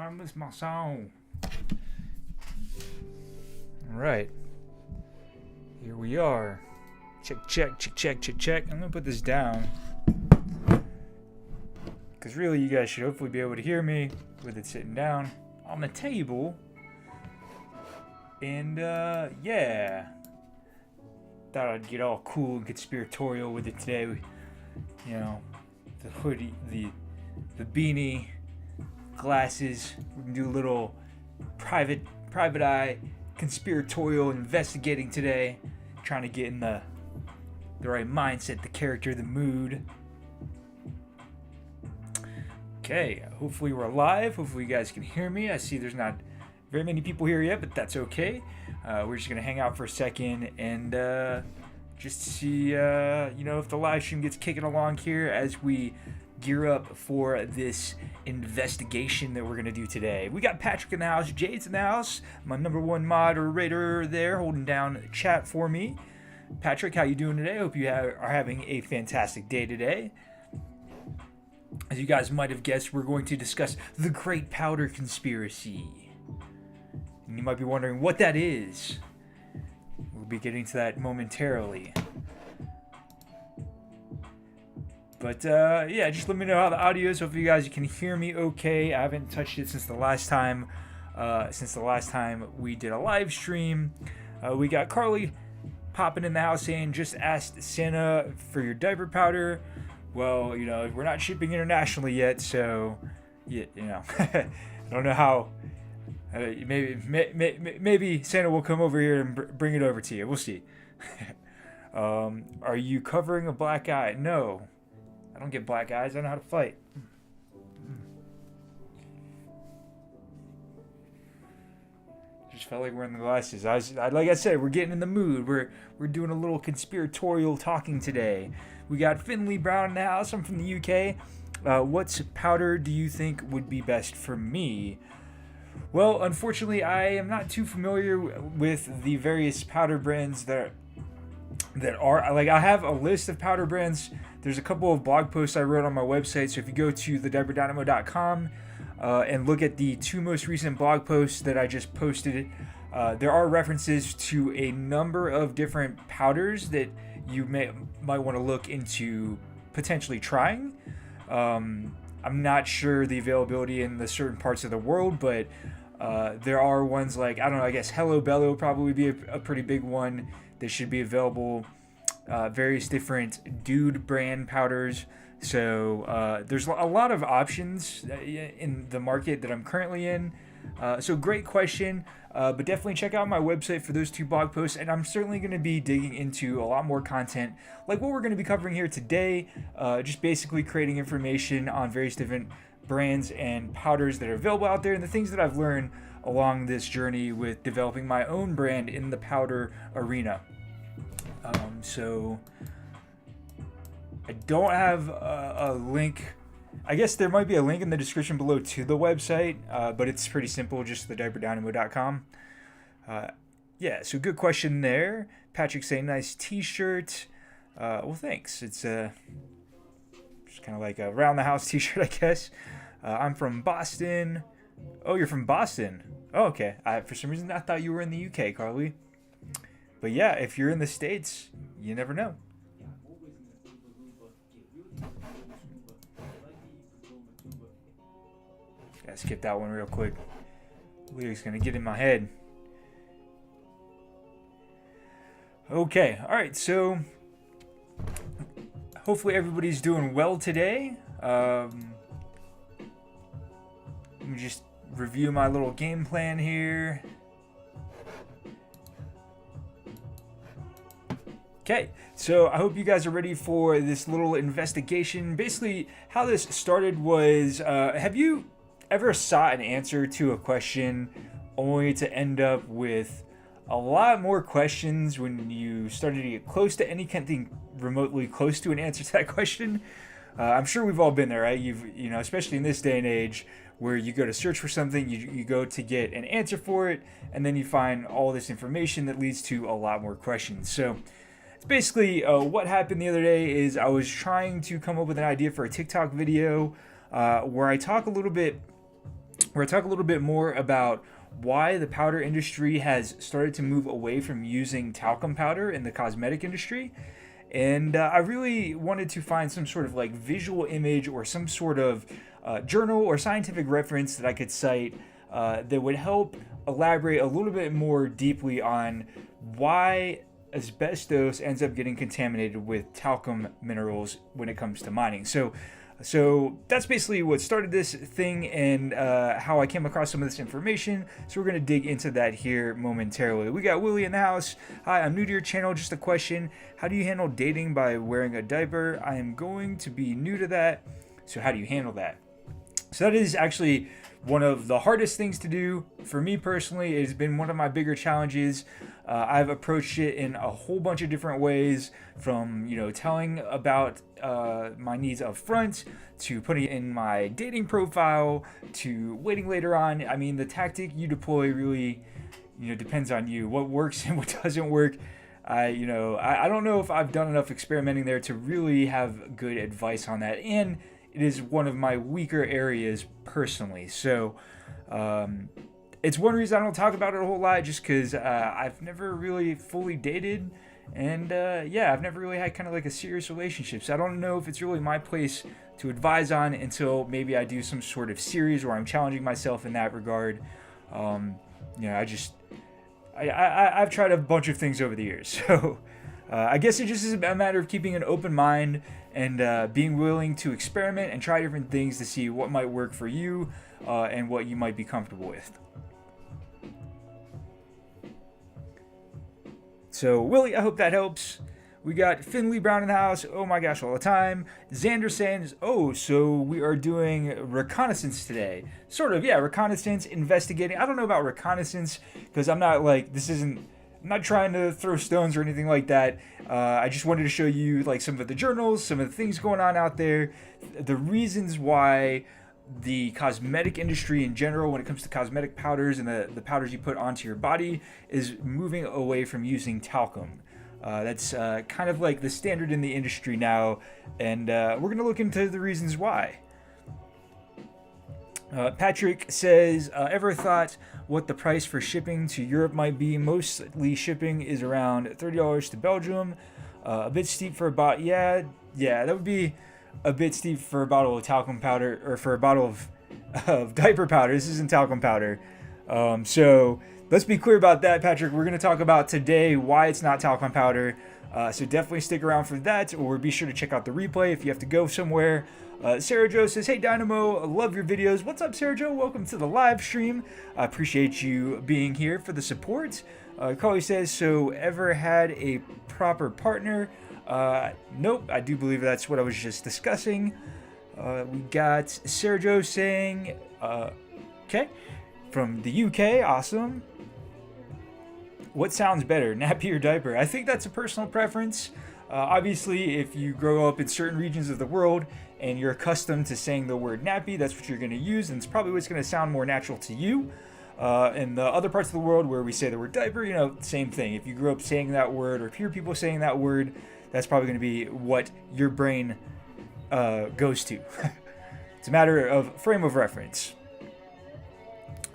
I miss my song. All right. Here we are. Check. I'm gonna put this down because really you guys should hopefully be able to hear me with it sitting down on the table. And yeah, thought I'd get all cool and conspiratorial with it today. You know, the hoodie, the beanie, glasses. We can do a little private eye conspiratorial investigating today, trying to get in the right mindset, the character, the mood. Okay, hopefully we're live. Hopefully you guys can hear me. I see there's not very many people here yet, but that's okay. We're just gonna hang out for a second and just see if the live stream gets kicking along here as we gear up for this investigation that we're gonna do today. We got Patrick in the house, Jade's in the house, my number one moderator there holding down chat for me. Patrick, how you doing today? Hope you are having a fantastic day today. As you guys might have guessed, we're going to discuss the Great Powder Conspiracy. And you might be wondering what that is. We'll be getting to that momentarily. But yeah, just let me know how the audio is. Hopefully you guys can hear me okay. I haven't touched it since the last time we did a live stream. We got Carly popping in the house saying, just asked Santa for your diaper powder. Well, we're not shipping internationally yet, so I don't know how. Maybe Santa will come over here and bring it over to you. We'll see. Are you covering a black eye? No, I don't get black eyes. I know how to fight. Just felt like wearing the glasses. Like I said, we're getting in the mood. We're doing a little conspiratorial talking today. We got Finley Brown in the house. I'm from the UK. What powder do you think would be best for me? Well, unfortunately, I am not too familiar with the various powder brands that are like. I have a list of powder brands. There's a couple of blog posts I wrote on my website. So if you go to thediaperdynamo.com and look at the two most recent blog posts that I just posted, there are references to a number of different powders that you might want to look into potentially trying. I'm not sure the availability in the certain parts of the world, but there are ones like, I don't know, I guess Hello Bello will probably be a pretty big one that should be available. Various different dude brand powders. So there's a lot of options in the market that I'm currently in. So great question, but definitely check out my website for those two blog posts, and I'm certainly going to be digging into a lot more content like what we're going to be covering here today, just basically creating information on various different brands and powders that are available out there and the things that I've learned along this journey with developing my own brand in the powder arena. So I don't have a link. I guess there might be a link in the description below to the website, but it's pretty simple, just thediaperdynamo.com. Yeah, so good question there. Patrick saying nice t-shirt. Well, thanks. It's just kind of like a round the house t-shirt, I guess. I'm from Boston. Oh, you're from Boston. Oh, okay. For some reason, I thought you were in the UK, Carly. But yeah, if you're in the States, you never know. Gotta skip that one real quick. Lyric's gonna get in my head. Okay, alright, so hopefully everybody's doing well today. Let me just review my little game plan here. Okay, so I hope you guys are ready for this little investigation. Basically, how this started was, have you ever sought an answer to a question only to end up with a lot more questions when you started to get close to anything remotely close to an answer to that question? I'm sure we've all been there, right? Especially in this day and age where you go to search for something, you go to get an answer for it, and then you find all this information that leads to a lot more questions. So it's basically what happened the other day is I was trying to come up with an idea for a TikTok video where I talk a little bit We're going to talk a little bit more about why the powder industry has started to move away from using talcum powder in the cosmetic industry. And I really wanted to find some sort of like visual image or some sort of journal or scientific reference that I could cite that would help elaborate a little bit more deeply on why asbestos ends up getting contaminated with talcum minerals when it comes to mining. So that's basically what started this thing and how I came across some of this information. So we're going to dig into that here momentarily. We got Willie in the house. Hi, I'm new to your channel. Just a question. How do you handle dating by wearing a diaper? I am going to be new to that. So how do you handle that? So that is actually one of the hardest things to do for me personally. It's been one of my bigger challenges. I've approached it in a whole bunch of different ways, from telling about my needs up front, to putting it in my dating profile, to waiting later on. I mean, the tactic you deploy really depends on you, what works and what doesn't work. I don't know if I've done enough experimenting there to really have good advice on that, and it is one of my weaker areas personally. So it's one reason I don't talk about it a whole lot, just because I've never really fully dated, and I've never really had kind of like a serious relationship. So I don't know if it's really my place to advise on until maybe I do some sort of series where I'm challenging myself in that regard. I've tried a bunch of things over the years, so I guess it just is a matter of keeping an open mind and being willing to experiment and try different things to see what might work for you and what you might be comfortable with. So, Willie, I hope that helps. We got Finley Brown in the house. Oh my gosh, all the time. Xander says, so we are doing reconnaissance today. Sort of, yeah, reconnaissance, investigating. I don't know about reconnaissance because I'm not I'm not trying to throw stones or anything like that. I just wanted to show you like some of the journals, some of the things going on out there, the reasons why the cosmetic industry in general, when it comes to cosmetic powders and the powders you put onto your body, is moving away from using talcum. That's kind of like the standard in the industry now, and we're going to look into the reasons why. Patrick says, ever thought what the price for shipping to Europe might be? Mostly shipping is around $30 to Belgium. A bit steep for about, yeah, that would be a bit steep for a bottle of talcum powder, or for a bottle of diaper powder. This isn't talcum powder. So let's be clear about that, Patrick. We're going to talk about today why it's not talcum powder. So definitely stick around for that, or be sure to check out the replay if you have to go somewhere. Sarah Jo says, hey Dynamo, I love your videos. What's up, Sarah Jo? Welcome to the live stream. I appreciate you being here for the support. Carly says, so ever had a proper partner? Nope, I do believe that's what I was just discussing. We got Sarah Jo saying, okay, from the UK, awesome. What sounds better, nappy or diaper? I think that's a personal preference. Obviously, if you grow up in certain regions of the world and you're accustomed to saying the word nappy, that's what you're going to use, and it's probably what's going to sound more natural to you. In the other parts of the world where we say the word diaper, same thing. If you grew up saying that word or hear people saying that word, that's probably going to be what your brain goes to. It's a matter of frame of reference.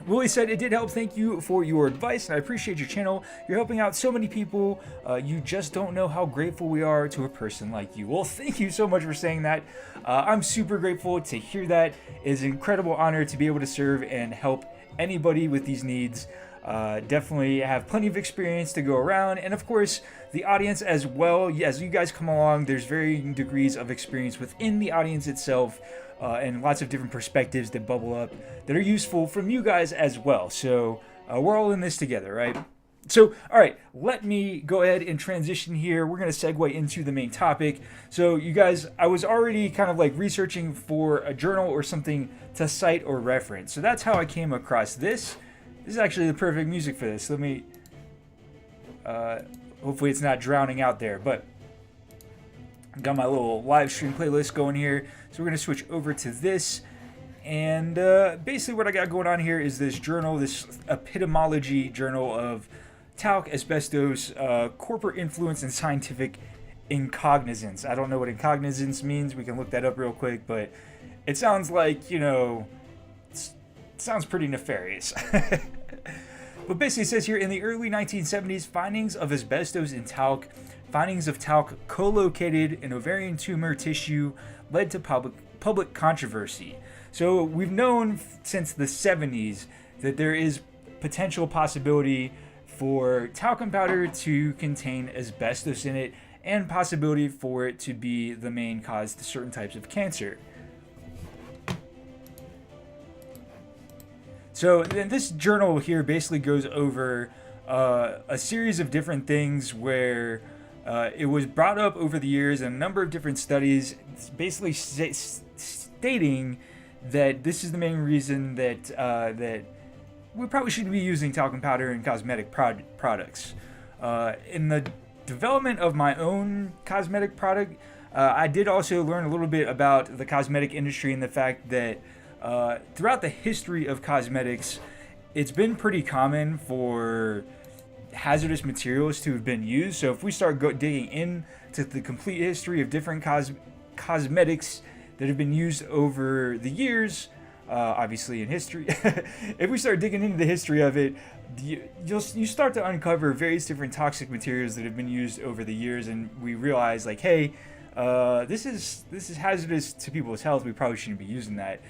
Willie said, it did help. Thank you for your advice, and I appreciate your channel. You're helping out so many people. You just don't know how grateful we are to a person like you. Well, thank you so much for saying that. I'm super grateful to hear that. It is an incredible honor to be able to serve and help anybody with these needs. Definitely have plenty of experience to go around, and of course the audience as well. As you guys come along, there's varying degrees of experience within the audience itself, and lots of different perspectives that bubble up that are useful from you guys as well. So we're all in this together, right? So, all right, let me go ahead and transition here. We're going to segue into the main topic. So, you guys, I was already kind of like researching for a journal or something to cite or reference. So that's how I came across this. This is actually the perfect music for this. Let me, hopefully it's not drowning out there, but got my little live stream playlist going here. So we're going to switch over to this. And basically what I got going on here is this journal, this epitomology journal of talc, asbestos, corporate influence, and scientific incognizance. I don't know what incognizance means. We can look that up real quick, but it sounds like, sounds pretty nefarious. But basically it says here, in the early 1970s, findings of asbestos in talc, findings of talc co-located in ovarian tumor tissue led to public controversy. So we've known since the 70s that there is potential possibility for talcum powder to contain asbestos in it, and possibility for it to be the main cause to certain types of cancer. So then this journal here basically goes over a series of different things where it was brought up over the years in a number of different studies, basically stating that this is the main reason that we probably shouldn't be using talcum powder in cosmetic products. In the development of my own cosmetic product, I did also learn a little bit about the cosmetic industry and the fact that throughout the history of cosmetics, it's been pretty common for hazardous materials to have been used. So if we start digging into the complete history of different cosmetics that have been used over the years, obviously in history, if we start digging into the history of it, you start to uncover various different toxic materials that have been used over the years, and we realize like, hey, this is hazardous to people's health. We probably shouldn't be using that.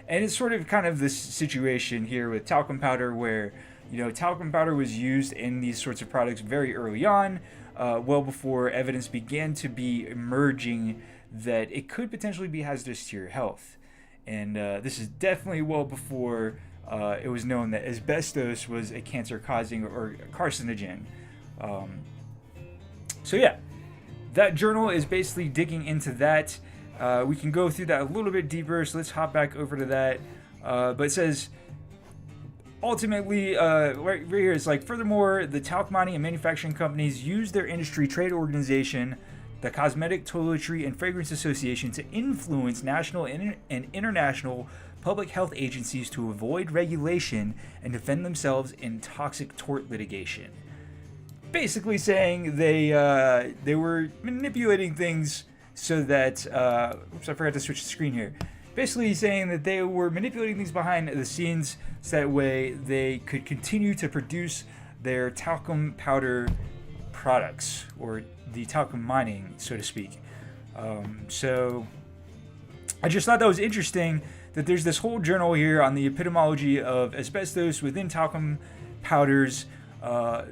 And it's sort of kind of this situation here with talcum powder where, talcum powder was used in these sorts of products very early on, well before evidence began to be emerging that it could potentially be hazardous to your health. And this is definitely well before it was known that asbestos was a cancer-causing or carcinogen. So yeah, that journal is basically digging into that. We can go through that a little bit deeper, so let's hop back over to that. But it says, ultimately, right here, it's like, furthermore, the talc mining and manufacturing companies use their industry trade organization, the Cosmetic, Toiletry, and Fragrance Association, to influence national and international public health agencies to avoid regulation and defend themselves in toxic tort litigation. Basically saying they were manipulating things so that, oops, I forgot to switch the screen here. Basically saying that they were manipulating things behind the scenes so that way they could continue to produce their talcum powder products, or the talcum mining, so to speak. So I just thought that was interesting that there's this whole journal here on the epidemiology of asbestos within talcum powders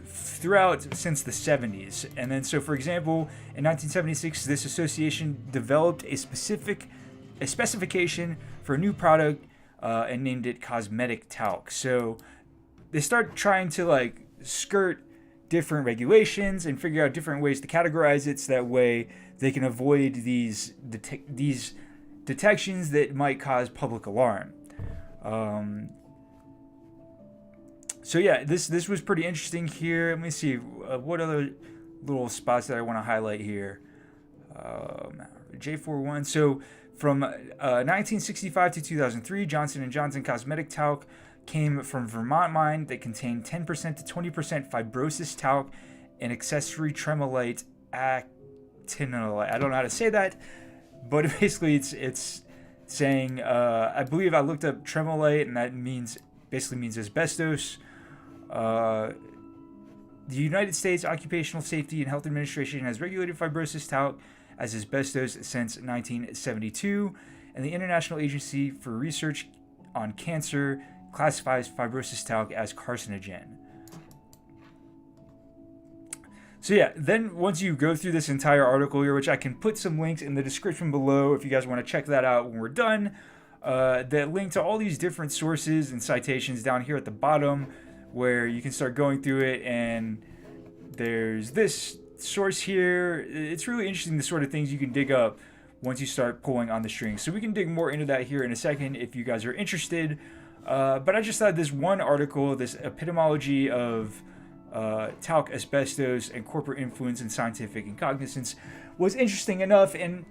throughout since the 70s. And then, so for example, in 1976, this association developed a specification for a new product and named it cosmetic talc. So they start trying to like skirt different regulations and figure out different ways to categorize it so that way they can avoid these detections that might cause public alarm. So yeah, this was pretty interesting here. Let me see what other little spots that I want to highlight here. J41. So from 1965 to 2003, Johnson & Johnson cosmetic talc came from Vermont mine that contained 10% to 20% fibrosis talc and accessory tremolite actinolite. I don't know how to say that, but basically it's saying, I believe I looked up tremolite, and that basically means asbestos. The United States Occupational Safety and Health Administration has regulated fibrosis talc as asbestos since 1972, and the International Agency for Research on Cancer classifies fibrosis talc as carcinogen. So yeah, then once you go through this entire article here, which I can put some links in the description below if you guys want to check that out when we're done, that link to all these different sources and citations down here at the bottom, where you can start going through it, and there's this source here. It's really interesting, the sort of things you can dig up once you start pulling on the strings. So we can dig more into that here in a second if you guys are interested. But I just thought this one article, this epidemiology of talc, asbestos, and corporate influence in scientific incognizance, was interesting enough, and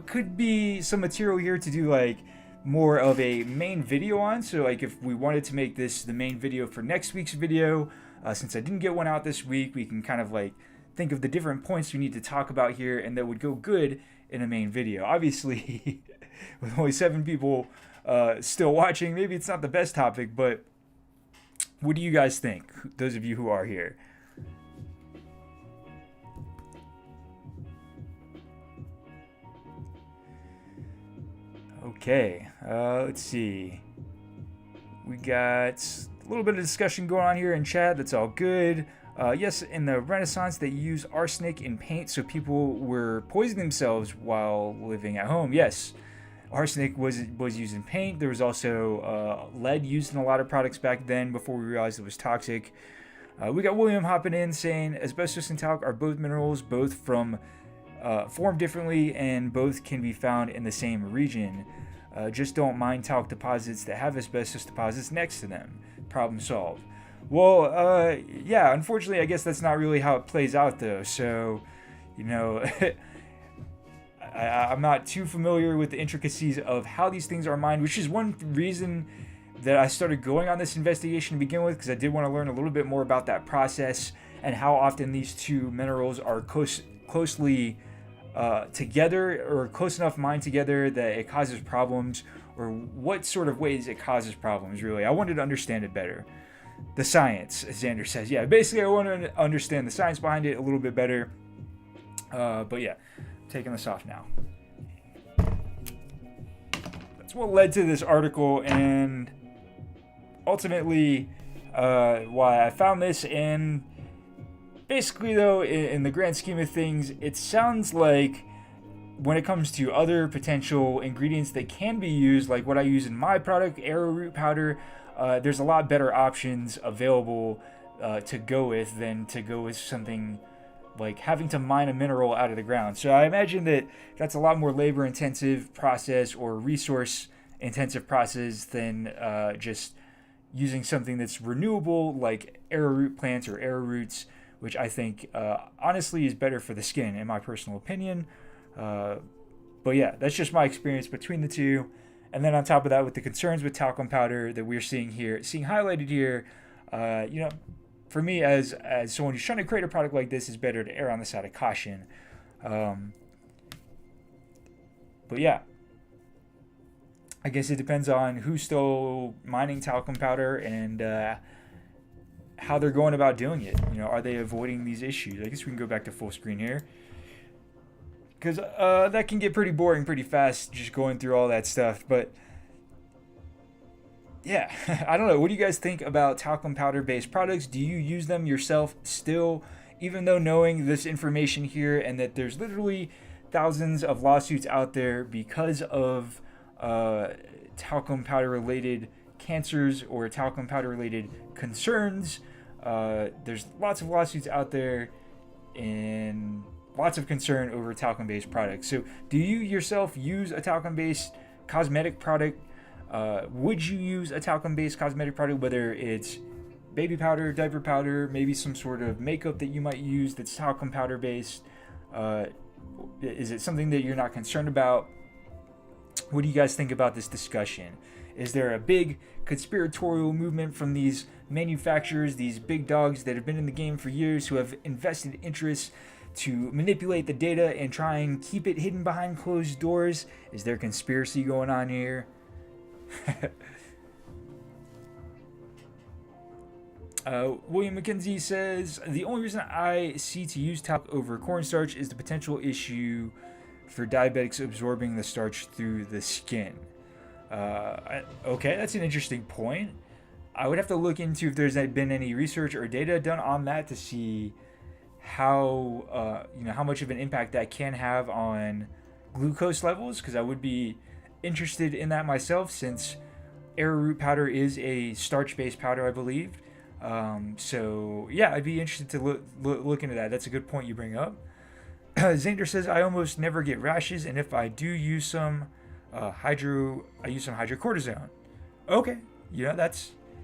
could be some material here to do like more of a main video on. So like if we wanted to make this the main video for next week's video, since I didn't get one out this week, we can kind of like think of the different points we need to talk about here and that would go good in a main video. Obviously, with only 7 people still watching. Maybe it's not the best topic, but what do you guys think? Those of you who are here. Okay, let's see. We got a little bit of discussion going on here in chat. That's all good. Yes, in the Renaissance, they used arsenic in paint, so people were poisoning themselves while living at home. Yes, arsenic was used in paint. There was also lead used in a lot of products back then before we realized it was toxic. We got William hopping in saying asbestos and talc are both minerals, both from formed differently, and both can be found in the same region. Just don't mine talc deposits that have asbestos deposits next to them. Problem solved. Well, yeah, unfortunately, I guess that's not really how it plays out, though. So, you know, I'm not too familiar with the intricacies of how these things are mined, which is one reason that I started going on this investigation to begin with, because I did want to learn a little bit more about that process and how often these two minerals are closely together, or close enough mined together that it causes problems, or what sort of ways it causes problems, really. I wanted to understand it better. The science, as Xander says. Yeah, basically I want to understand the science behind it a little bit better. But yeah, I'm taking this off now. That's what led to this article, and ultimately why I found this. And basically, though, in the grand scheme of things, it sounds like when it comes to other potential ingredients that can be used, like what I use in my product, arrowroot powder, there's a lot better options available to go with than to go with something like having to mine a mineral out of the ground. So I imagine that that's a lot more labor-intensive process or resource-intensive process than just using something that's renewable, like arrowroot plants or arrowroots, which I think honestly is better for the skin, in my personal opinion. But yeah, that's just my experience between the two. And then on top of that, with the concerns with talcum powder that we're seeing highlighted here, you know, for me as someone who's trying to create a product like this, it's better to err on the side of caution. But yeah, I guess it depends on who's still mining talcum powder and how they're going about doing it. You know, are they avoiding these issues? I guess we can go back to full screen here, because that can get pretty boring pretty fast, just going through all that stuff. But yeah, I don't know. What do you guys think about talcum powder-based products? Do you use them yourself still, even though knowing this information here and that there's literally thousands of lawsuits out there because of talcum powder-related cancers or talcum powder-related concerns? There's lots of lawsuits out there and lots of concern over talcum-based products. So do you yourself use a talcum-based cosmetic product? Would you use a talcum-based cosmetic product, whether it's baby powder, diaper powder, maybe some sort of makeup that you might use that's talcum powder-based? Is it something that you're not concerned about? What do you guys think about this discussion? Is there a big conspiratorial movement from these manufacturers, these big dogs that have been in the game for years, who have invested interests to manipulate the data and try and keep it hidden behind closed doors? Is there conspiracy going on here? William McKenzie says, the only reason I see to use talc over cornstarch is the potential issue for diabetics absorbing the starch through the skin. Okay, that's an interesting point. I would have to look into if there's been any research or data done on that to see how how much of an impact that can have on glucose levels, because I would be interested in that myself, since arrowroot powder is a starch-based powder, I believe. So yeah, I'd be interested to look into that. That's a good point you bring up. Xander says, I almost never get rashes, and if I do use some I use some hydrocortisone. Okay, you got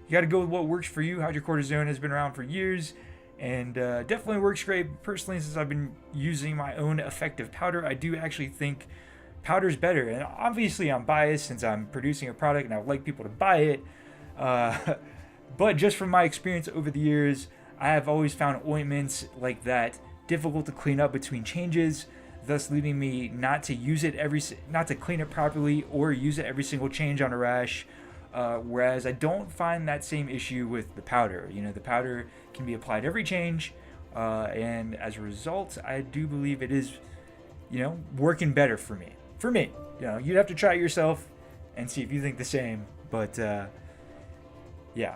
to go with what works for you. Hydrocortisone has been around for years and definitely works great. Personally, since I've been using my own effective powder, I do actually think powder's better. And obviously I'm biased since I'm producing a product and I would like people to buy it. But just from my experience over the years, I have always found ointments like that difficult to clean up between changes, thus leading me not to use it not to clean it properly or use it every single change on a rash. Whereas I don't find that same issue with the powder. The powder can be applied every change, and as a result, I do believe it is, working better for me. You'd have to try it yourself and see if you think the same. But yeah,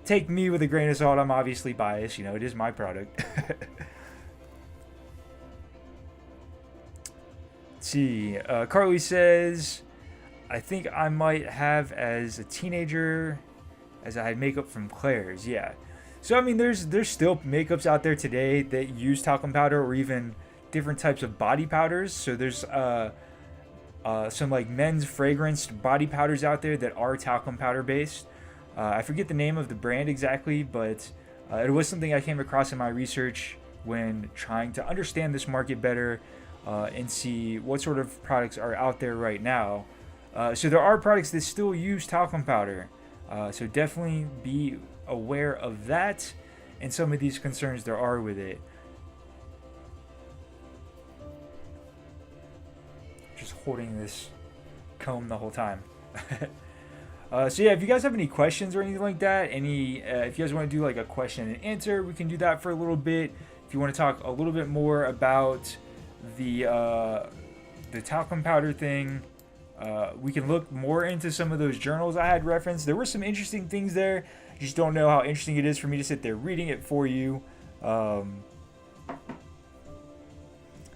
take me with a grain of salt. I'm obviously biased. It is my product. Let's see. Carly says, I think I might have as a teenager, as I had makeup from Claire's. Yeah. So, there's still makeups out there today that use talcum powder or even different types of body powders. So there's some like men's fragranced body powders out there that are talcum powder based. I forget the name of the brand exactly, but it was something I came across in my research when trying to understand this market better and see what sort of products are out there right now. So there are products that still use talcum powder. So definitely be aware of that and some of these concerns there are with it. Just holding this comb the whole time. So yeah, if you guys have any questions or anything like that, if you guys want to do like a question and answer, we can do that for a little bit. If you want to talk a little bit more about the talcum powder thing, we can look more into some of those journals I had referenced. There were some interesting things there. Just don't know how interesting it is for me to sit there reading it for you.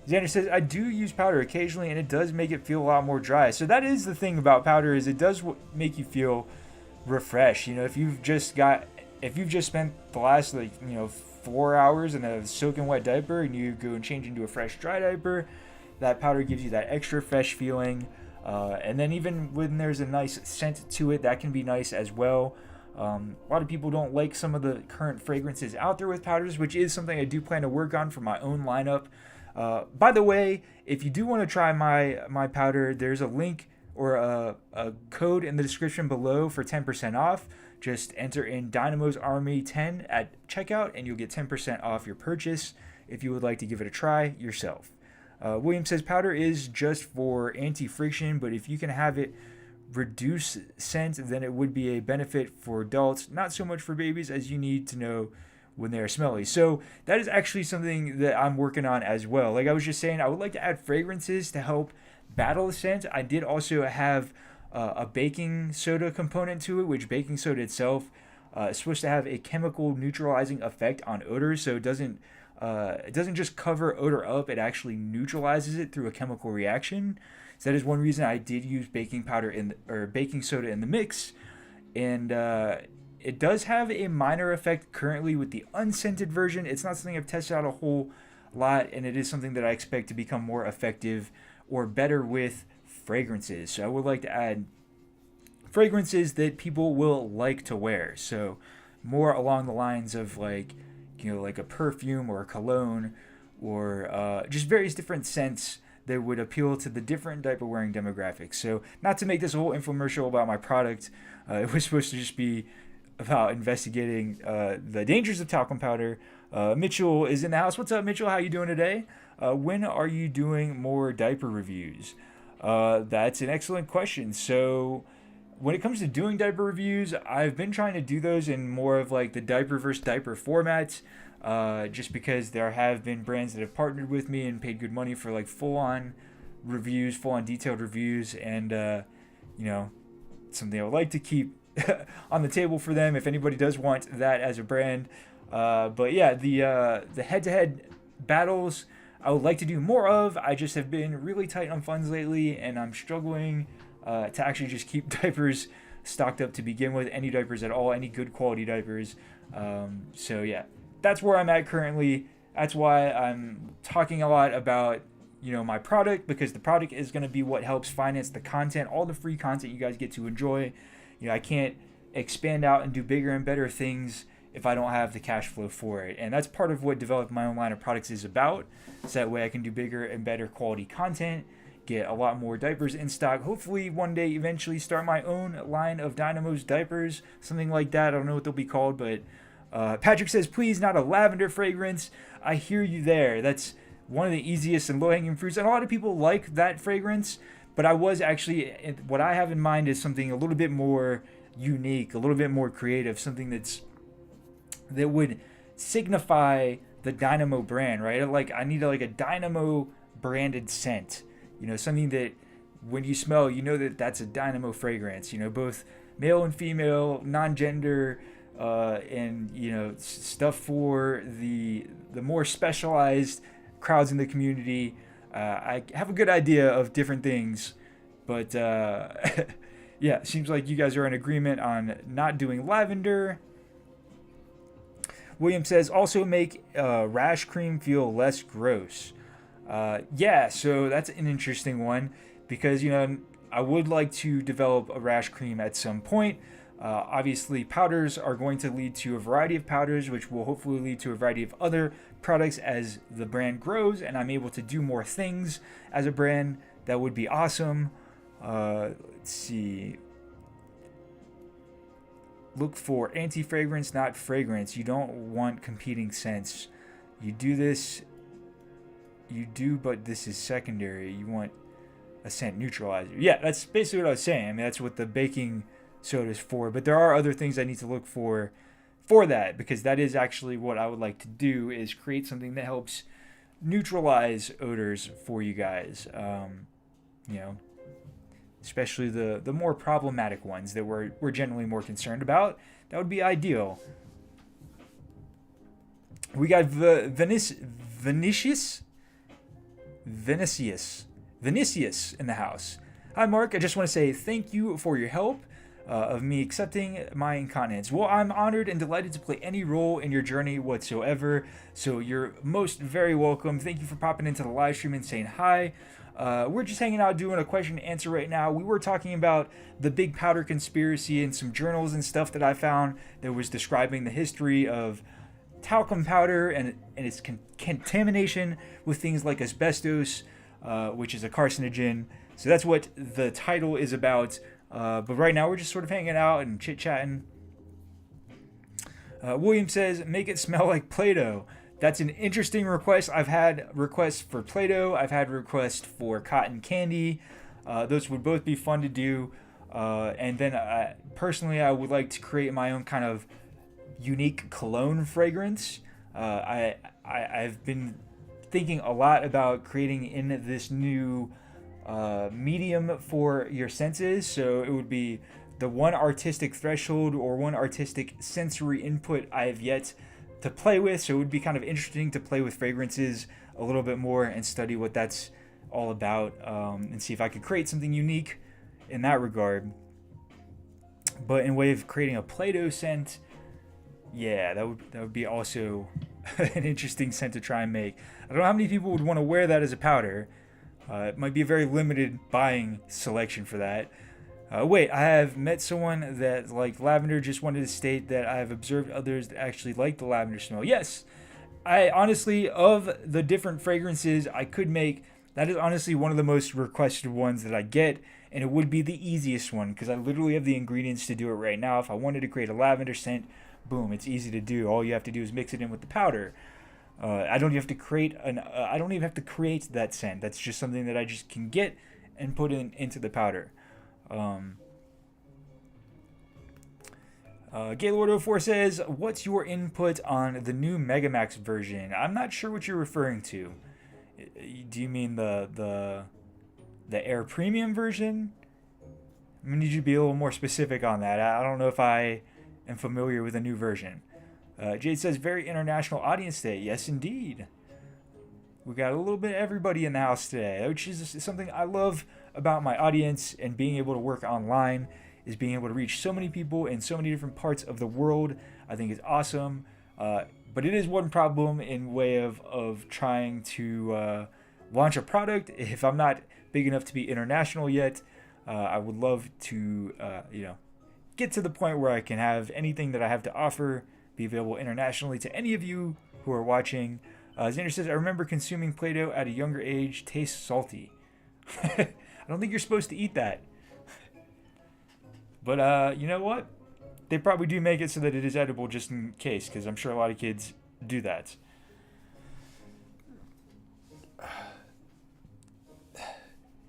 Xander says, I do use powder occasionally, and it does make it feel a lot more dry. So that is the thing about powder, is it does make you feel refreshed. If you've just spent the last 4 hours in a soaking wet diaper and you go and change into a fresh dry diaper, that powder gives you that extra fresh feeling. And then even when there's a nice scent to it, that can be nice as well. A lot of people don't like some of the current fragrances out there with powders, which is something I do plan to work on for my own lineup. By the way, if you do want to try my powder, there's a link or a code in the description below for 10% off. Just enter in Dynamo's Army 10 at checkout and you'll get 10% off your purchase if you would like to give it a try yourself. William says powder is just for anti-friction, but if you can have it reduce scent, then it would be a benefit for adults, not so much for babies, as you need to know when they're smelly. So that is actually something that I'm working on as well. Like I was just saying, I would like to add fragrances to help battle the scent. I did also have a baking soda component to it, which baking soda itself is supposed to have a chemical neutralizing effect on odors. So it doesn't just cover odor up, it actually neutralizes it through a chemical reaction. So that is one reason I did use baking soda in the mix. And it does have a minor effect currently with the unscented version. It's not something I've tested out a whole lot, and it is something that I expect to become more effective or better with fragrances. So I would like to add fragrances that people will like to wear. So more along the lines of like a perfume or a cologne or just various different scents that would appeal to the different diaper wearing demographics. So not to make this a whole infomercial about my product, it was supposed to just be about investigating the dangers of talcum powder. Mitchell is in the house. What's up, Mitchell? How you doing today? When are you doing more diaper reviews? That's an excellent question. So when it comes to doing diaper reviews, I've been trying to do those in more of like the diaper versus diaper format, just because there have been brands that have partnered with me and paid good money for like full-on reviews, full-on detailed reviews, and something I would like to keep on the table for them if anybody does want that as a brand. But yeah, the head-to-head battles I would like to do more of. I just have been really tight on funds lately, and I'm struggling to actually just keep diapers stocked up to begin with, any diapers at all, any good quality diapers. So yeah, that's where I'm at currently. That's why I'm talking a lot about my product, because the product is going to be what helps finance the content, all the free content you guys get to enjoy. I can't expand out and do bigger and better things if I don't have the cash flow for it. And that's part of what developing my own line of products is about. So that way I can do bigger and better quality content, get a lot more diapers in stock. Hopefully one day eventually start my own line of Dynamo's diapers, something like that. I don't know what they'll be called, but Patrick says, please, not a lavender fragrance. I hear you there. That's one of the easiest and low-hanging fruits, and a lot of people like that fragrance. But I was actually, what I have in mind is something a little bit more unique, a little bit more creative, something that would signify the Dynamo brand, right? Like, I need like a Dynamo branded scent, something that when you smell, that that's a Dynamo fragrance, both male and female, non-gender, and stuff for the more specialized crowds in the community. I have a good idea of different things, but yeah, seems like you guys are in agreement on not doing lavender. William says also make Rash cream feel less gross. Yeah, so that's an interesting one because I would like to develop a Rash cream at some point. Obviously, powders are going to lead to a variety of powders, which will hopefully lead to a variety of other products as the brand grows and I'm able to do more things as a brand. That would be awesome. Let's see. Look for anti-fragrance, not fragrance. You don't want competing scents. You do this. You do, but this is secondary. You want a scent neutralizer. Yeah, that's basically what I was saying. I mean, that's what the baking soda is for. But there are other things I need to look for that, because that is actually what I would like to do, is create something that helps neutralize odors for you guys. Especially the more problematic ones that we're generally more concerned about. That would be ideal. We got Vinicius in the house. Hi, Mark. I just want to say thank you for your help of me accepting my incontinence. Well, I'm honored and delighted to play any role in your journey whatsoever. So you're most very welcome. Thank you for popping into the live stream and saying hi. We're just hanging out doing a question and answer right now. We were talking about the big powder conspiracy and some journals and stuff that I found that was describing the history of talcum powder and its contamination with things like asbestos, which is a carcinogen. So that's what the title is about. But right now we're just sort of hanging out and chit-chatting. William says, make it smell like Play-Doh. That's an interesting request. I've had requests for Play-Doh. I've had requests for cotton candy. Those would both be fun to do. And then personally, I would like to create my own kind of unique cologne fragrance. I've been thinking a lot about creating in this new medium for your senses. So it would be the one artistic threshold or one artistic sensory input I have yet to play with. So it would be kind of interesting to play with fragrances a little bit more and study what that's all about, and see if I could create something unique in that regard. But in way of creating a Play-Doh scent, yeah, that would be also an interesting scent to try and make. I don't know how many people would want to wear that as a powder. It might be a very limited buying selection for that. Wait, I have met someone that liked lavender. Just wanted to state that I have observed others that actually like the lavender smell. Yes, I honestly, of the different fragrances I could make, that is honestly one of the most requested ones that I get, and it would be the easiest one because I literally have the ingredients to do it right now. If I wanted to create a lavender scent, boom, it's easy to do. All you have to do is mix it in with the powder. I don't even have to create that scent. That's just something that I just can get and put into the powder. Gaylord04 says, what's your input on the new Megamax version? I'm not sure what you're referring to. Do you mean the Air Premium version? I need you to be a little more specific on that. I don't know if I am familiar with the new version. Jade says, very international audience today. Yes, indeed. We got a little bit of everybody in the house today, which is something I love about my audience and being able to work online, is being able to reach so many people in so many different parts of the world. I think it's awesome. But it is one problem in way of trying to launch a product. If I'm not big enough to be international yet, I would love to get to the point where I can have anything that I have to offer be available internationally to any of you who are watching. Xander says, I remember consuming Play-Doh at a younger age. Tastes salty. I don't think you're supposed to eat that. But you know what? They probably do make it so that it is edible just in case, because I'm sure a lot of kids do that.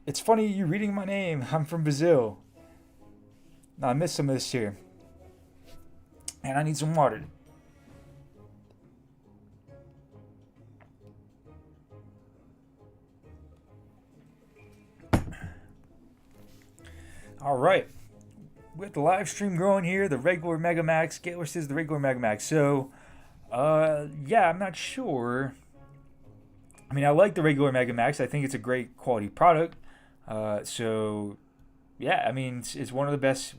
It's funny you reading my name. I'm from Brazil. No, I missed some of this here. And I need some water. All right. With the live stream growing here, the regular Megamax. Gatler says the regular Megamax. So, yeah, I'm not sure. I mean, I like the regular Megamax. I think it's a great quality product. So, yeah, I mean, it's one of the best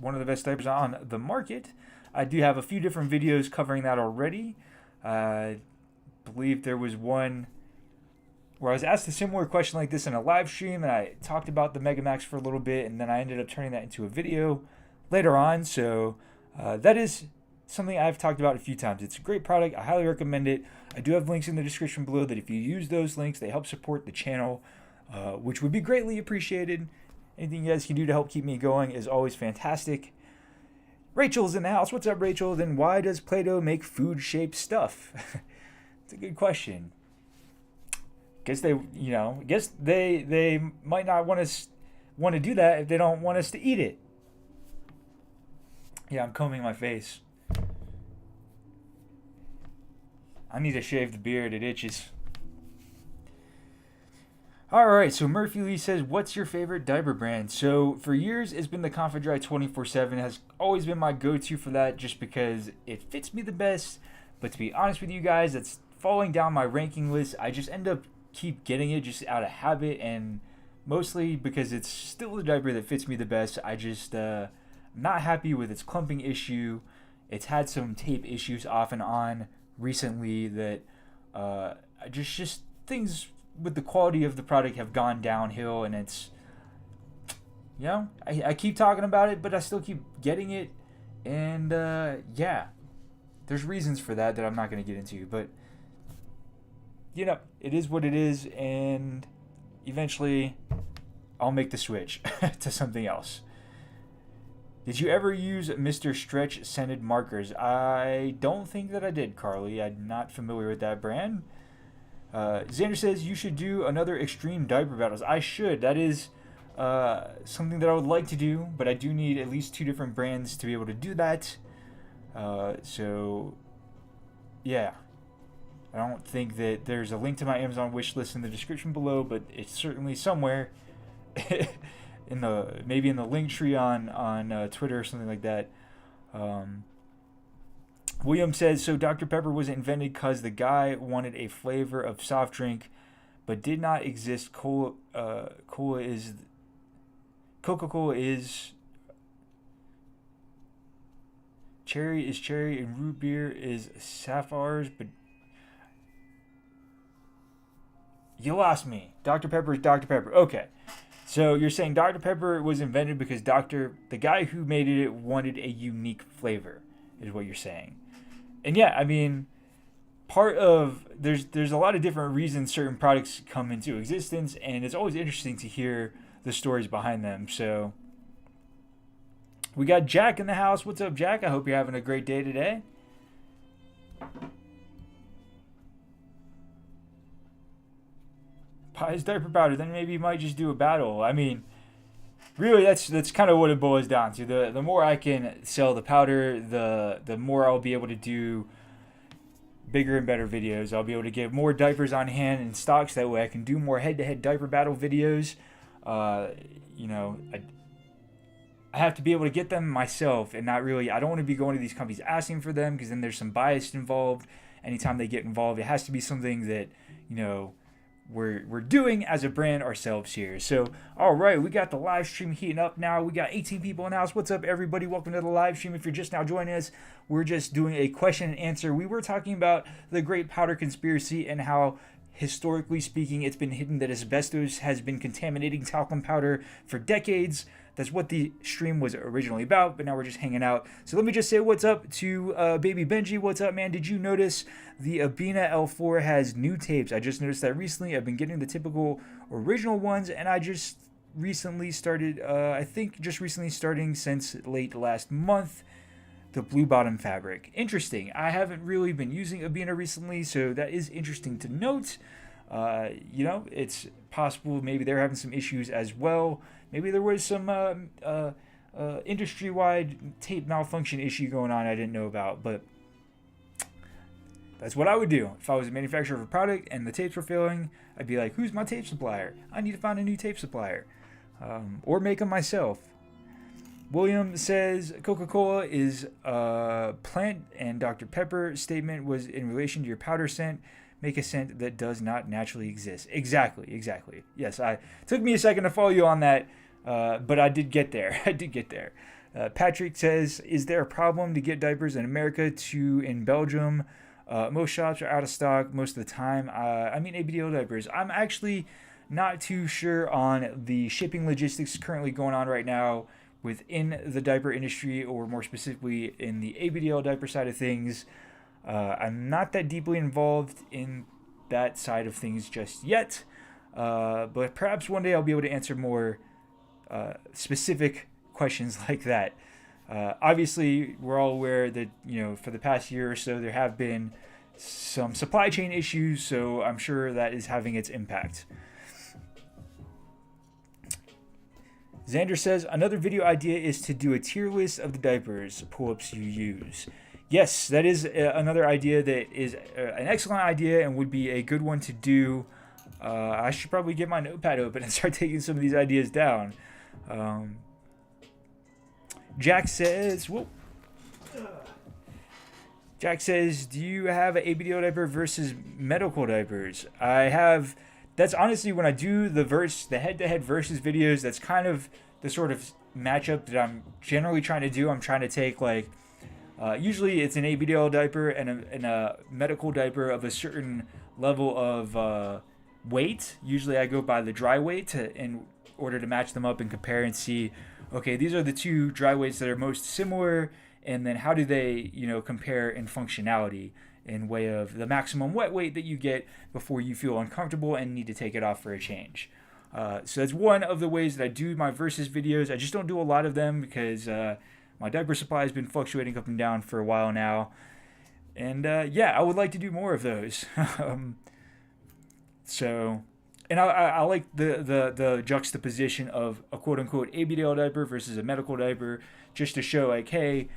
diapers on the market. I do have a few different videos covering that already. I believe there was one where I was asked a similar question like this in a live stream, and I talked about the Megamax for a little bit, and then I ended up turning that into a video later on. So that is something I've talked about a few times. It's a great product. I highly recommend it. I do have links in the description below that if you use those links, they help support the channel, which would be greatly appreciated. Anything you guys can do to help keep me going is always fantastic. Rachel's in the house. What's up, Rachel? Then why does Play-Doh make food-shaped stuff? It's a good question. Guess they might not want to do that if they don't want us to eat it. Yeah, I'm combing my face. I need to shave the beard. It itches. Alright, so Murphy Lee says, what's your favorite diaper brand? So, for years, it's been the Confidry 24/7. It has always been my go-to for that just because it fits me the best. But to be honest with you guys, it's falling down my ranking list. I just end up keep getting it just out of habit, and mostly because it's still the diaper that fits me the best. I just not happy with its clumping issue. It's had some tape issues off and on recently that just things with the quality of the product have gone downhill, and it's, you know, I keep talking about it, but I still keep getting it, and yeah, there's reasons for that I'm not going to get into, but you know, it is what it is, and eventually I'll make the switch to something else. Did you ever use Mr. Stretch scented markers? I don't think that I did, Carly. I'm not familiar with that brand. Xander says you should do another extreme diaper battles. I should. That is something that I would like to do, but I do need at least 2 different brands to be able to do that. So, yeah. I don't think that there's a link to my Amazon wish list in the description below, but it's certainly somewhere in the maybe in the link tree on Twitter or something like that. William says, so Dr. Pepper was invented because the guy wanted a flavor of soft drink, but did not exist. Coca-Cola is cherry, and root beer is sapphires, but you lost me. Dr. Pepper is Dr. Pepper. Okay. So you're saying Dr. Pepper was invented because the guy who made it wanted a unique flavor, is what you're saying. And yeah, I mean, there's a lot of different reasons certain products come into existence, and it's always interesting to hear the stories behind them. So we got Jack in the house. What's up, Jack? I hope you're having a great day today. Buys diaper powder, then maybe you might just do a battle. I mean, really, that's kind of what it boils down to. The more I can sell the powder, the more I'll be able to do bigger and better videos. I'll be able to get more diapers on hand in stocks. That way I can do more head-to-head diaper battle videos. You know, I have to be able to get them myself, and not really, I don't want to be going to these companies asking for them, because then there's some bias involved. Anytime they get involved, it has to be something that, you know, we're doing as a brand ourselves here. So, all right, we got the live stream heating up now. We got 18 people in the house. What's up, everybody? Welcome to the live stream. If you're just now joining us, we're just doing a question and answer. We were talking about the Great Powder Conspiracy and how, historically speaking, it's been hidden that asbestos has been contaminating talcum powder for decades. That's what the stream was originally about, but now we're just hanging out. So let me just say what's up to Baby Benji. What's up, man? Did you notice the Abena L4 has new tapes? I just noticed that recently. I've been getting the typical original ones, and I just recently started, starting since late last month, the blue bottom fabric. Interesting. I haven't really been using Abena recently, so that is interesting to note. It's possible maybe they're having some issues as well. Maybe there was some industry-wide tape malfunction issue going on I didn't know about, but that's what I would do. If I was a manufacturer of a product and the tapes were failing, I'd be like, who's my tape supplier? I need to find a new tape supplier. Or make them myself. William says Coca-Cola is a plant and Dr. Pepper statement was in relation to your powder scent. Make a scent that does not naturally exist. Exactly. Yes, it took me a second to follow you on that, but I did get there. Patrick says, is there a problem to get diapers in America to in Belgium? Most shops are out of stock most of the time. ABDL diapers. I'm actually not too sure on the shipping logistics currently going on right now within the diaper industry, or more specifically in the ABDL diaper side of things. I'm not that deeply involved in that side of things just yet, but perhaps one day I'll be able to answer more specific questions like that. Obviously, we're all aware that, for the past year or so, there have been some supply chain issues, so I'm sure that is having its impact. Xander says, another video idea is to do a tier list of the diapers pull-ups you use. Yes, that is another idea that is an excellent idea and would be a good one to do. I should probably get my notepad open and start taking some of these ideas down. Jack says, do you have an ABDO diaper versus medical diapers? I have. That's honestly when I do the head-to-head versus videos, that's kind of the sort of matchup that I'm generally trying to do. I'm trying to take usually it's an ABDL diaper and a medical diaper of a certain level of weight. Usually I go by the dry weight in order to match them up and compare and see, okay, these are the two dry weights that are most similar, and then how do they, compare in functionality in way of the maximum wet weight that you get before you feel uncomfortable and need to take it off for a change. So that's one of the ways that I do my versus videos. I just don't do a lot of them because my diaper supply has been fluctuating up and down for a while now. And I would like to do more of those. And I like the juxtaposition of a quote-unquote ABDL diaper versus a medical diaper, just to show hey,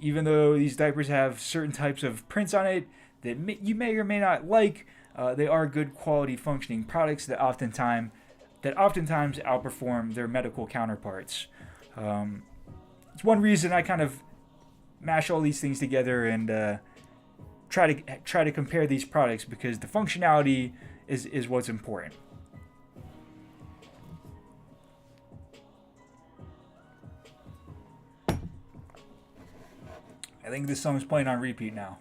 even though these diapers have certain types of prints on it that you may or may not like, they are good quality functioning products that oftentimes outperform their medical counterparts. It's one reason I kind of mash all these things together and try to compare these products, because the functionality is what's important. I think this song's playing on repeat now.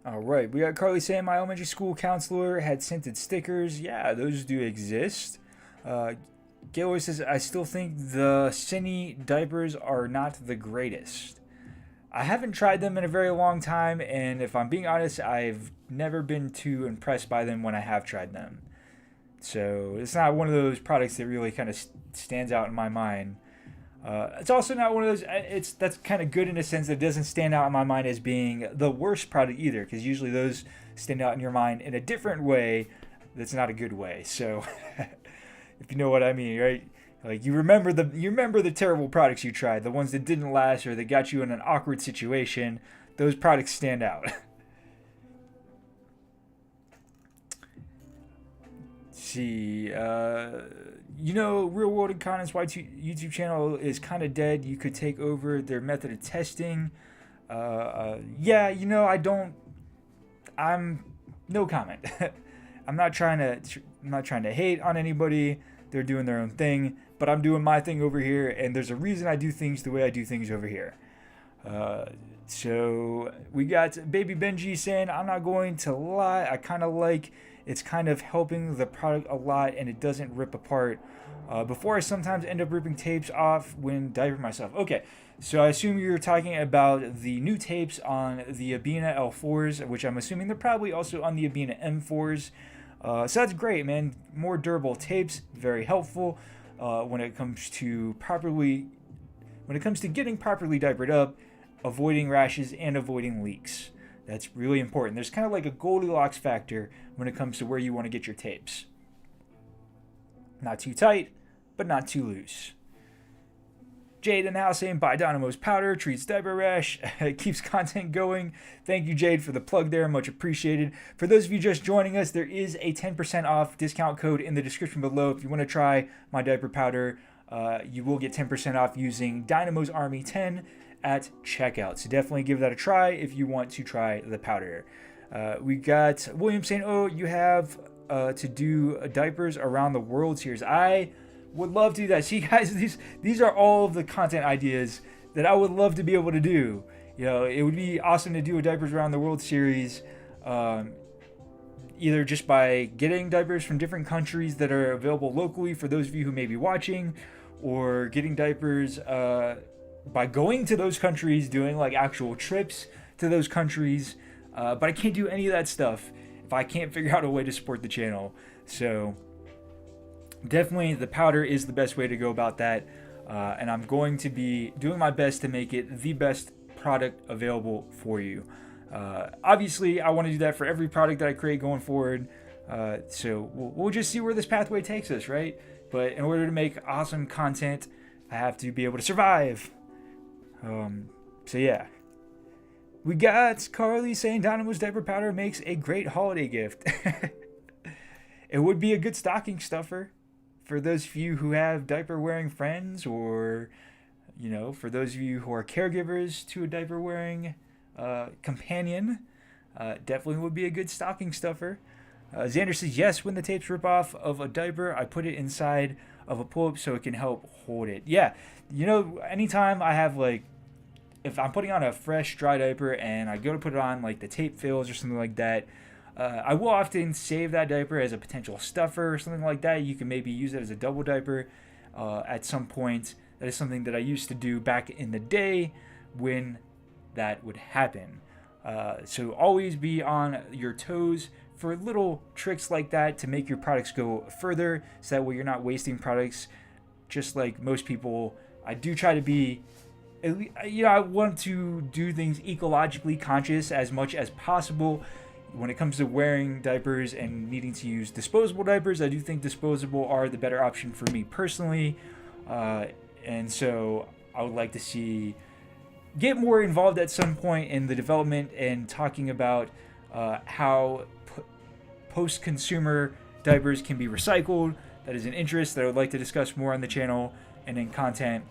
All right, we got Carly saying my elementary school counselor had scented stickers. Yeah, those do exist. Gaylord says, I still think the Cine diapers are not the greatest. I haven't tried them in a very long time, and if I'm being honest, I've never been too impressed by them when I have tried them. So it's not one of those products that really kind of stands out in my mind. It's also not one of those, that's kind of good in a sense that it doesn't stand out in my mind as being the worst product either, because usually those stand out in your mind in a different way that's not a good way. So if you know what I mean, right? Like you remember the terrible products you tried, the ones that didn't last or that got you in an awkward situation. Those products stand out. Let's see, Real World Incontinence YouTube channel is kind of dead. You could take over their method of testing. I'm no comment. I'm not trying to hate on anybody. They're doing their own thing, but I'm doing my thing over here, and there's a reason I do things the way I do things over here. So we got Baby Benji saying, I'm not going to lie, I kind of like it's kind of helping the product a lot, and it doesn't rip apart. Before I sometimes end up ripping tapes off when diapering myself. Okay, so I assume you're talking about the new tapes on the Abena L4s, which I'm assuming they're probably also on the Abena M4s. So that's great, man. More durable tapes, very helpful. when it comes to getting properly diapered up, avoiding rashes, and avoiding leaks. That's really important. There's kind of like a Goldilocks factor when it comes to where you want to get your tapes. Not too tight, but not too loose. Jade and now saying, buy Dynamo's powder, treats diaper rash, keeps content going. Thank you, Jade, for the plug there. Much appreciated. For those of you just joining us, there is a 10% off discount code in the description below. If you want to try my diaper powder, you will get 10% off using Dynamo's Army 10 at checkout. So definitely give that a try if you want to try the powder. We got William saying, oh, you have to do diapers around the World Series. I would love to do that. See, guys, these are all of the content ideas that I would love to be able to do. You know, it would be awesome to do a diapers around the World Series, either just by getting diapers from different countries that are available locally for those of you who may be watching, or getting diapers by going to those countries, doing like actual trips to those countries. But I can't do any of that stuff if I can't figure out a way to support the channel. So definitely the powder is the best way to go about that. And I'm going to be doing my best to make it the best product available for you. Obviously, I want to do that for every product that I create going forward. So we'll just see where this pathway takes us, right? But in order to make awesome content, I have to be able to survive. So yeah. We got Carly saying Dynamo's diaper powder makes a great holiday gift. It would be a good stocking stuffer for those of you who have diaper wearing friends, or, you know, for those of you who are caregivers to a diaper wearing companion. Definitely would be a good stocking stuffer. Xander says, yes, when the tapes rip off of a diaper, I put it inside of a pull-up so it can help hold it. Yeah, you know, anytime I have, like, if I'm putting on a fresh dry diaper and I go to put it on, like, the tape fills or something like that, I will often save that diaper as a potential stuffer or something like that. You can maybe use it as a double diaper at some point. That is something that I used to do back in the day when that would happen. So always be on your toes for little tricks like that to make your products go further, so that way you're not wasting products. Just like most people, I do try to be, you know, I want to do things ecologically conscious as much as possible. When it comes to wearing diapers and needing to use disposable diapers, I do think disposable are the better option for me personally. And so I would like to get more involved at some point in the development and talking about how post-consumer diapers can be recycled. That is an interest that I would like to discuss more on the channel and in content.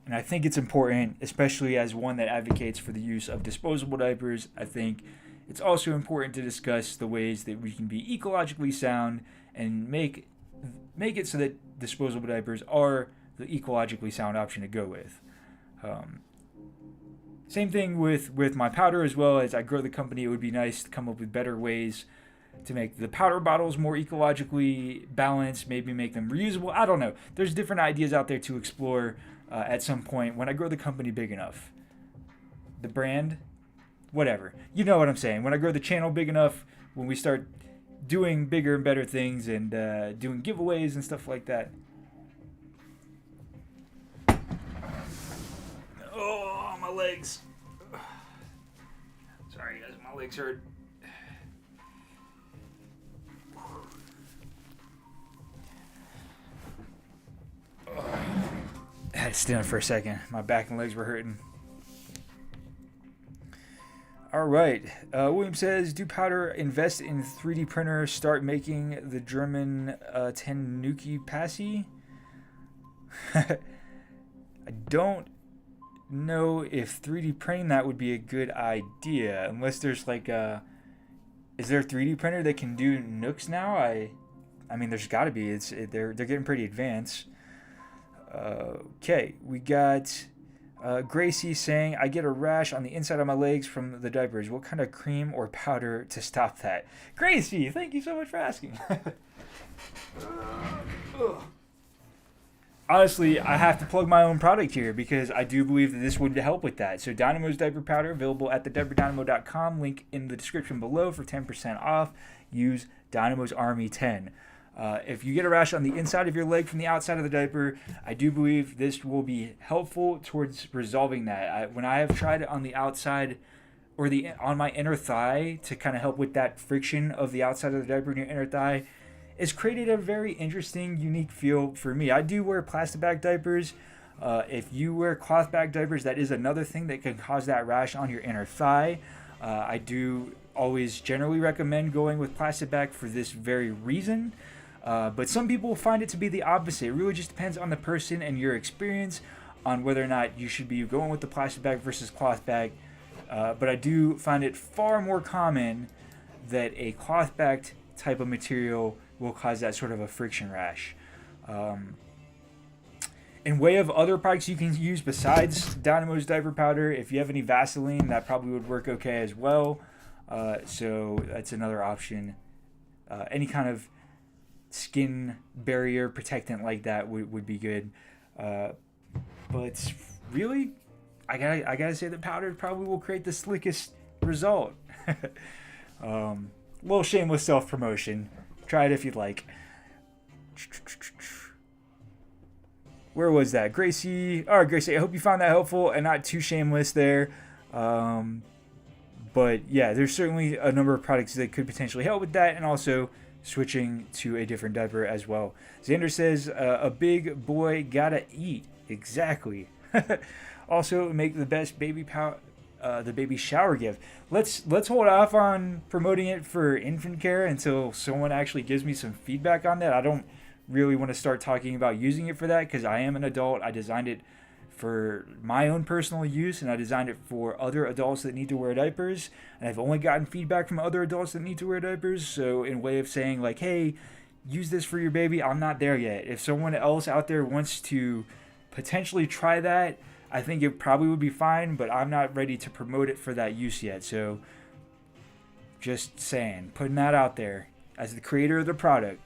And I think it's important, especially as one that advocates for the use of disposable diapers. I think it's also important to discuss the ways that we can be ecologically sound and make it so that disposable diapers are the ecologically sound option to go with. Same thing with my powder. As well as I grow the company, it would be nice to come up with better ways to make the powder bottles more ecologically balanced, maybe make them reusable. I don't know. There's different ideas out there to explore at some point when I grow the company big enough. The brand, whatever. You know what I'm saying. When I grow the channel big enough, when we start doing bigger and better things and doing giveaways and stuff like that. Oh, my legs. Sorry, guys. My legs hurt. I had to stand for a second. My back and legs were hurting. All right. William says, do powder invest in 3D printer, start making the German Tenuki Passy? I don't know if 3D printing that would be a good idea, unless there's like is there a 3D printer that can do Nooks now? I mean, there's got to be. They're getting pretty advanced. Okay, we got Gracie saying, I get a rash on the inside of my legs from the diapers. What kind of cream or powder to stop that? Gracie, thank you so much for asking. Honestly, I have to plug my own product here because I do believe that this would help with that. So Dynamo's diaper powder, available at thediaperdynamo.com. Link in the description below for 10% off. Use Dynamo's Army 10. If you get a rash on the inside of your leg from the outside of the diaper, I do believe this will be helpful towards resolving that. When I have tried it on the outside or on my inner thigh to kind of help with that friction of the outside of the diaper in your inner thigh, it's created a very interesting, unique feel for me. I do wear plastic bag diapers. If you wear cloth bag diapers, that is another thing that can cause that rash on your inner thigh. I do always generally recommend going with plastic bag for this very reason. But some people find it to be the opposite. It really just depends on the person and your experience on whether or not you should be going with the plastic bag versus cloth bag. But I do find it far more common that a cloth bagged type of material will cause that sort of a friction rash. In way of other products you can use besides Dynamo's diaper powder, if you have any Vaseline, that probably would work okay as well. So that's another option. Any kind of skin barrier protectant like that would be good. But really, I gotta say the powder probably will create the slickest result. Little shameless self-promotion. Try it if you'd like. Where was that? Gracie. All right, Gracie, I hope you found that helpful and not too shameless there. But yeah, there's certainly a number of products that could potentially help with that, and also switching to a different diaper as well. Xander says, a big boy gotta eat. Exactly. Also, make the best baby the baby shower gift. Let's hold off on promoting it for infant care until someone actually gives me some feedback on that. I don't really want to start talking about using it for that because I am an adult. I designed it for my own personal use, and I designed it for other adults that need to wear diapers, and I've only gotten feedback from other adults that need to wear diapers. So in way of saying like, hey, use this for your baby, I'm not there yet. If someone else out there wants to potentially try that, I think it probably would be fine, but I'm not ready to promote it for that use yet. So just saying, putting that out there as the creator of the product.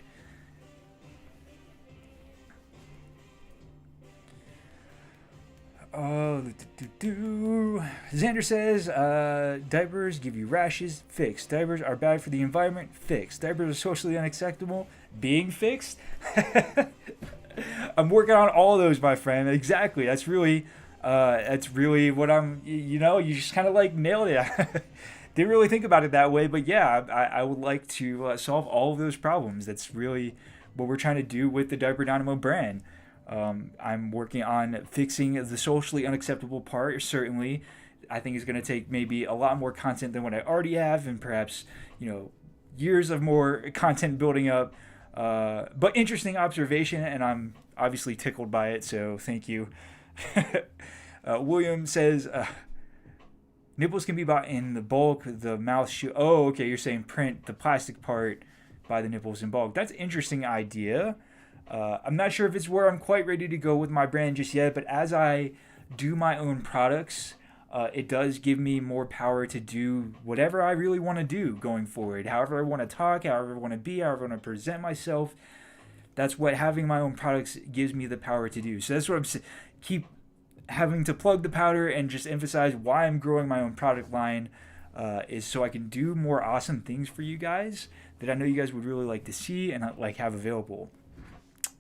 Xander says, diapers give you rashes. Fixed. Diapers are bad for the environment. Fixed. Diapers are socially unacceptable. Being fixed. I'm working on all of those, my friend. Exactly. That's really what I'm. You just kind of like nailed it. Didn't really think about it that way, but yeah, I would like to solve all of those problems. That's really what we're trying to do with the Diaper Dynamo brand. I'm working on fixing the socially unacceptable part, certainly. I think it's going to take maybe a lot more content than what I already have, and perhaps, years of more content building up. But interesting observation, and I'm obviously tickled by it, so thank you. William says, nipples can be bought in the bulk, the mouth shoe. Oh, okay, you're saying print the plastic part, buy the nipples in bulk. That's an interesting idea. I'm not sure if it's where I'm quite ready to go with my brand just yet, but as I do my own products, it does give me more power to do whatever I really want to do going forward. However I want to talk, however I want to be, however I want to present myself. That's what having my own products gives me the power to do. So that's what I'm keep having to plug the powder and just emphasize why I'm growing my own product line, is so I can do more awesome things for you guys that I know you guys would really like to see and like have available.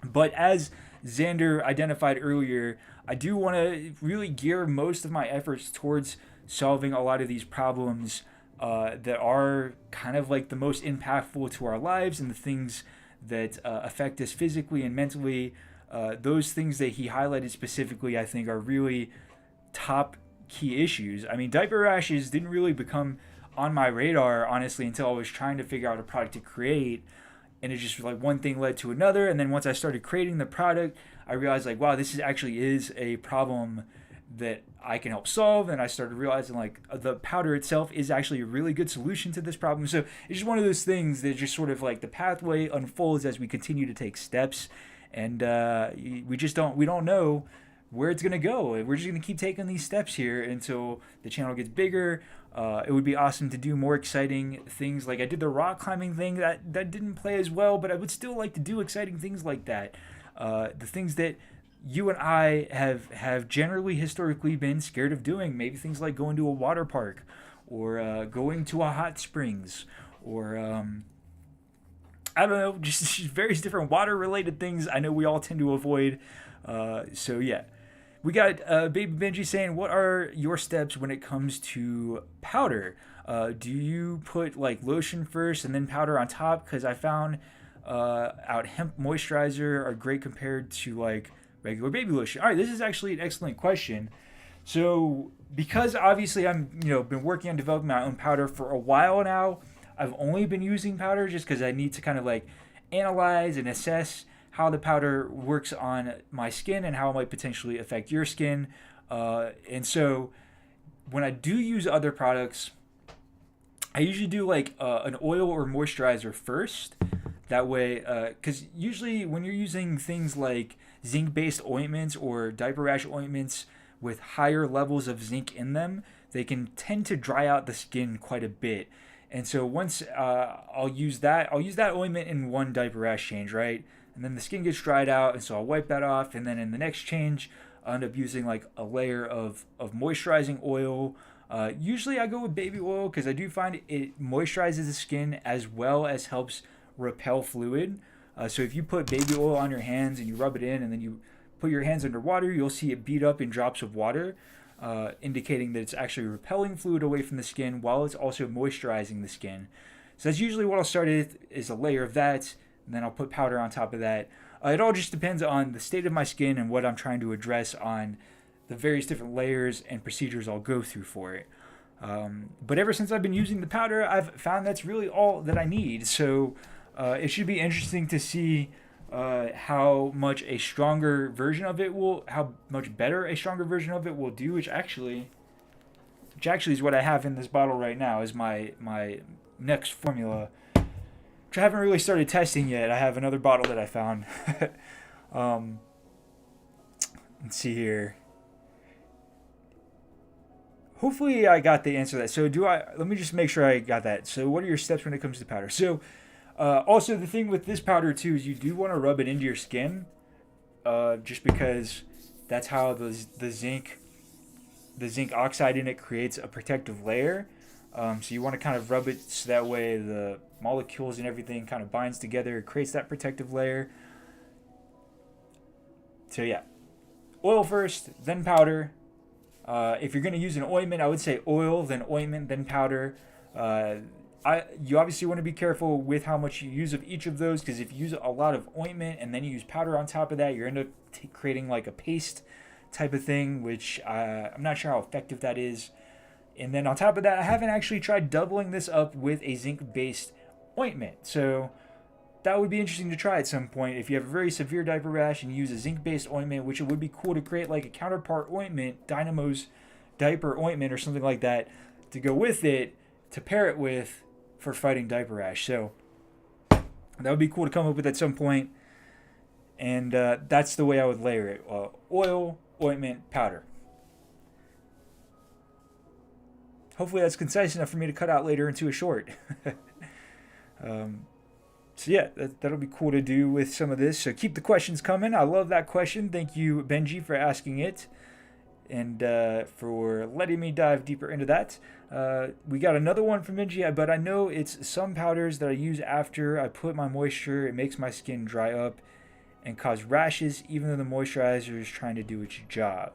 But as Xander identified earlier, I do want to really gear most of my efforts towards solving a lot of these problems that are kind of like the most impactful to our lives and the things that affect us physically and mentally. Those things that he highlighted specifically, I think, are really top key issues. I mean, diaper rashes didn't really become on my radar, honestly, until I was trying to figure out a product to create. And it just like one thing led to another. And then once I started creating the product, I realized like, wow, this is a problem that I can help solve. And I started realizing like the powder itself is actually a really good solution to this problem. So it's just one of those things that just sort of like the pathway unfolds as we continue to take steps. And we don't know where it's going to go. We're just going to keep taking these steps here until the channel gets bigger. It would be awesome to do more exciting things. Like I did the rock climbing thing that didn't play as well, but I would still like to do exciting things like that. The things that you and I have generally historically been scared of doing. Maybe things like going to a water park or going to a hot springs or I don't know, just various different water related things I know we all tend to avoid. So yeah. We got Baby Benji saying, what are your steps when it comes to powder? Do you put like lotion first and then powder on top? Because I found out hemp moisturizer are great compared to like regular baby lotion. All right, this is actually an excellent question. So because obviously I'm been working on developing my own powder for a while now, I've only been using powder just because I need to kind of like analyze and assess how the powder works on my skin and how it might potentially affect your skin. And so when I do use other products, I usually do like an oil or moisturizer first. That way, because usually when you're using things like zinc-based ointments or diaper rash ointments with higher levels of zinc in them, they can tend to dry out the skin quite a bit. And so once I'll use that ointment in one diaper rash change, right? And then the skin gets dried out, and so I'll wipe that off. And then in the next change, I'll end up using like a layer of moisturizing oil. Usually I go with baby oil because I do find it moisturizes the skin as well as helps repel fluid. So if you put baby oil on your hands and you rub it in and then you put your hands under water, you'll see it beat up in drops of water, indicating that it's actually repelling fluid away from the skin while it's also moisturizing the skin. So that's usually what I'll start with, is a layer of that. And then I'll put powder on top of that. It all just depends on the state of my skin and what I'm trying to address on the various different layers and procedures I'll go through for it. But ever since I've been using the powder, I've found that's really all that I need. So it should be interesting to see how much a stronger version of it how much better a stronger version of it will do, which actually is what I have in this bottle right now, is my next formula, which I haven't really started testing yet. I have another bottle that I found. Let's see here. Hopefully I got the answer to that. So let me just make sure I got that. So what are your steps when it comes to powder? So also the thing with this powder too is you do want to rub it into your skin, just because that's how the zinc oxide in it creates a protective layer. So you want to kind of rub it so that way the molecules and everything kind of binds together. It creates that protective layer. So yeah, oil first, then powder. If you're going to use an ointment, I would say oil, then ointment, then powder. You obviously want to be careful with how much you use of each of those, because if you use a lot of ointment and then you use powder on top of that, you're end up creating like a paste type of thing, which I'm not sure how effective that is. And then on top of that, I haven't actually tried doubling this up with a zinc-based ointment. So that would be interesting to try at some point. If you have a very severe diaper rash and you use a zinc-based ointment, which it would be cool to create like a counterpart ointment, Dynamo's diaper ointment or something like that, to go with it, to pair it with for fighting diaper rash. So that would be cool to come up with at some point. And that's the way I would layer it. Oil, ointment, powder. Hopefully that's concise enough for me to cut out later into a short. So yeah, that'll be cool to do with some of this. So keep the questions coming. I love that question. Thank you, Benji, for asking it and for letting me dive deeper into that. We got another one from Benji, but I know it's some powders that I use after I put my moisture. It makes my skin dry up and cause rashes, even though the moisturizer is trying to do its job.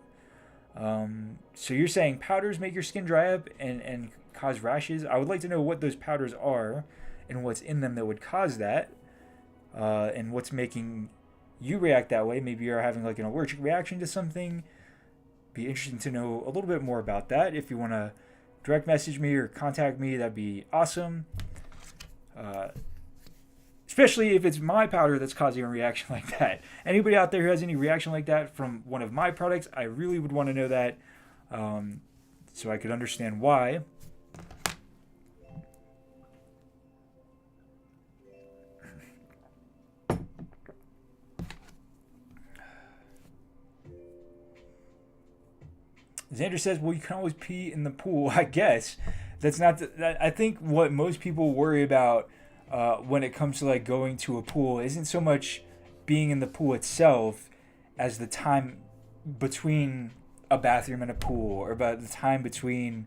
So you're saying powders make your skin dry up and cause rashes? I would like to know what those powders are and what's in them that would cause that, and what's making you react that way. Maybe you're having like an allergic reaction to something. Be interesting to know a little bit more about that. If you want to direct message me or contact me, that'd be awesome. Especially if it's my powder that's causing a reaction like that. Anybody out there who has any reaction like that from one of my products, I really would want to know that, so I could understand why. Xander says, well, you can always pee in the pool. I guess that's not I think what most people worry about when it comes to like going to a pool isn't so much being in the pool itself as the time between a bathroom and a pool, or about the time between,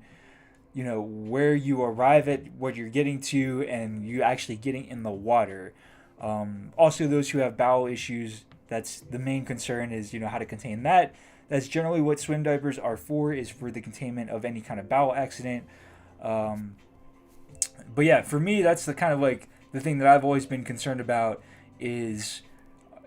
where you arrive at what you're getting to and you actually getting in the water. Also, those who have bowel issues, that's the main concern, is how to contain that. That's generally what swim diapers are for, is for the containment of any kind of bowel accident. But yeah, for me, that's the kind of like the thing that I've always been concerned about is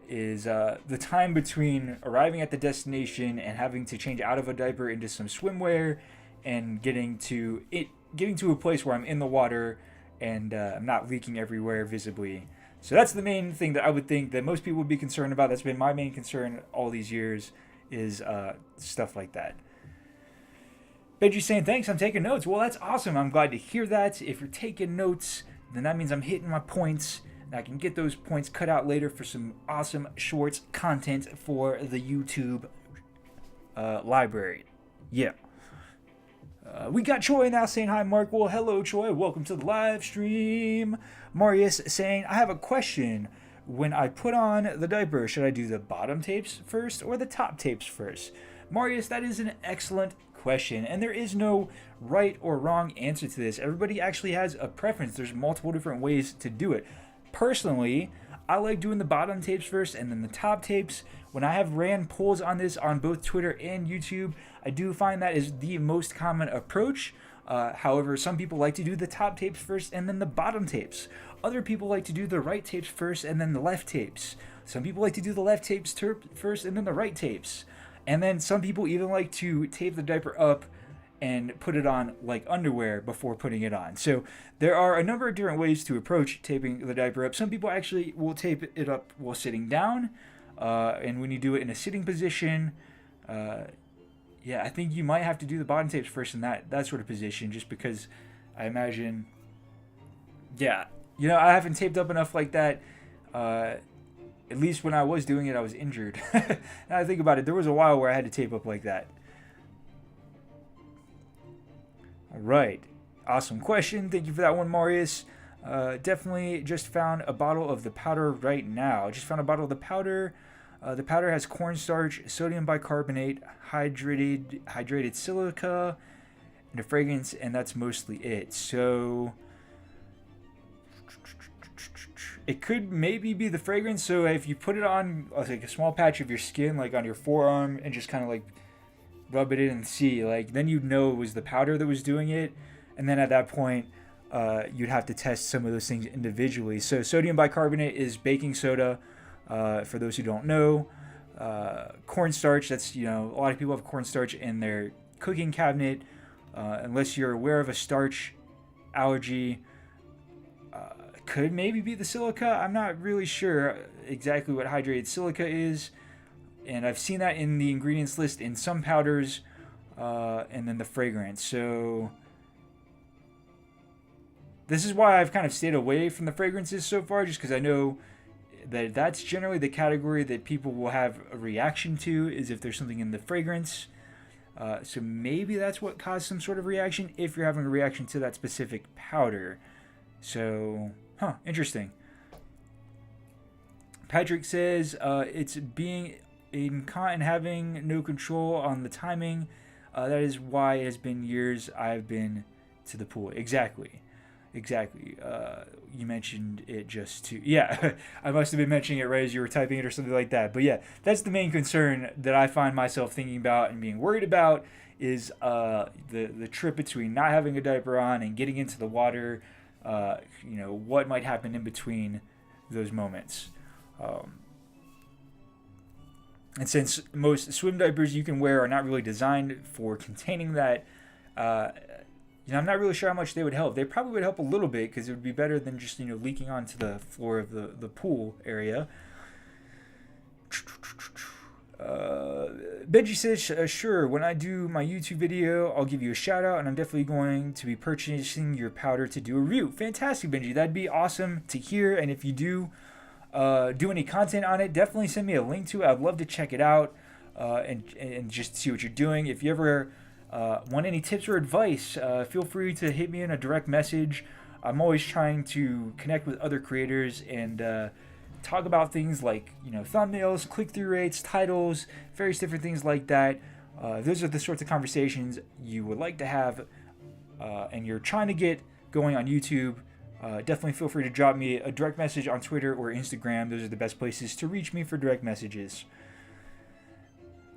the time between arriving at the destination and having to change out of a diaper into some swimwear and getting to a place where I'm in the water and I'm not leaking everywhere visibly. So that's the main thing that I would think that most people would be concerned about. That's been my main concern all these years, is stuff like that. Benji's saying, thanks, I'm taking notes. Well, that's awesome. I'm glad to hear that. If you're taking notes, then that means I'm hitting my points, and I can get those points cut out later for some awesome shorts content for the YouTube library. Yeah. We got Troy now saying hi, Mark. Well, hello, Troy. Welcome to the live stream. Marius saying, I have a question. When I put on the diaper, should I do the bottom tapes first or the top tapes first? Marius, that is an excellent question, and there is no right or wrong answer to this. Everybody actually has a preference. There's multiple different ways to do it. Personally, I like doing the bottom tapes first and then the top tapes. When I have ran polls on this on both Twitter and YouTube, I do find that is the most common approach. However, some people like to do the top tapes first and then the bottom tapes. Other people like to do the right tapes first and then the left tapes. Some people like to do the left tapes first and then the right tapes. And then some people even like to tape the diaper up and put it on like underwear before putting it on. So there are a number of different ways to approach taping the diaper up. Some people actually will tape it up while sitting down. And when you do it in a sitting position, I think you might have to do the bottom tapes first in that sort of position, just because I imagine, I haven't taped up enough like that. At least when I was doing it, I was injured. Now I think about it, there was a while where I had to tape up like that. All right. Awesome question. Thank you for that one, Marius. Definitely just found a bottle of the powder right now. Just found a bottle of the powder. The powder has cornstarch, sodium bicarbonate, hydrated silica, and a fragrance, and that's mostly it. So it could maybe be the fragrance. So if you put it on like a small patch of your skin, like on your forearm, and just kind of like rub it in and see, like then you'd know it was the powder that was doing it. And then at that point, you'd have to test some of those things individually. So sodium bicarbonate is baking soda. For those who don't know, cornstarch, that's, a lot of people have cornstarch in their cooking cabinet. Unless you're aware of a starch allergy, could maybe be the silica. I'm not really sure exactly what hydrated silica is. And I've seen that in the ingredients list in some powders, and then the fragrance. So this is why I've kind of stayed away from the fragrances so far, just because I know that that's generally the category that people will have a reaction to, is if there's something in the fragrance. So maybe that's what caused some sort of reaction, if you're having a reaction to that specific powder. So, interesting. Patrick says, it's being incontinent, having no control on the timing. That is why it has been years I've been to the pool. Exactly. You mentioned it just to... Yeah, I must have been mentioning it right as you were typing it or something like that. But yeah, that's the main concern that I find myself thinking about and being worried about, is the trip between not having a diaper on and getting into the water. What might happen in between those moments. And since most swim diapers you can wear are not really designed for containing that, I'm not really sure how much they would help. They probably would help a little bit, because it would be better than just, leaking onto the floor of the pool area. Benji says, sure, when I do my YouTube video, I'll give you a shout out, and I'm definitely going to be purchasing your powder to do a review. Fantastic, Benji. That'd be awesome to hear. And if you do any content on it, definitely send me a link to it. I'd love to check it out and just see what you're doing. If you ever want any tips or advice, feel free to hit me in a direct message. I'm always trying to connect with other creators and talk about things like, thumbnails, click-through rates, titles, various different things like that. Those are the sorts of conversations you would like to have, and you're trying to get going on YouTube. definitely feel free to drop me a direct message on Twitter or Instagram. Those are the best places to reach me for direct messages.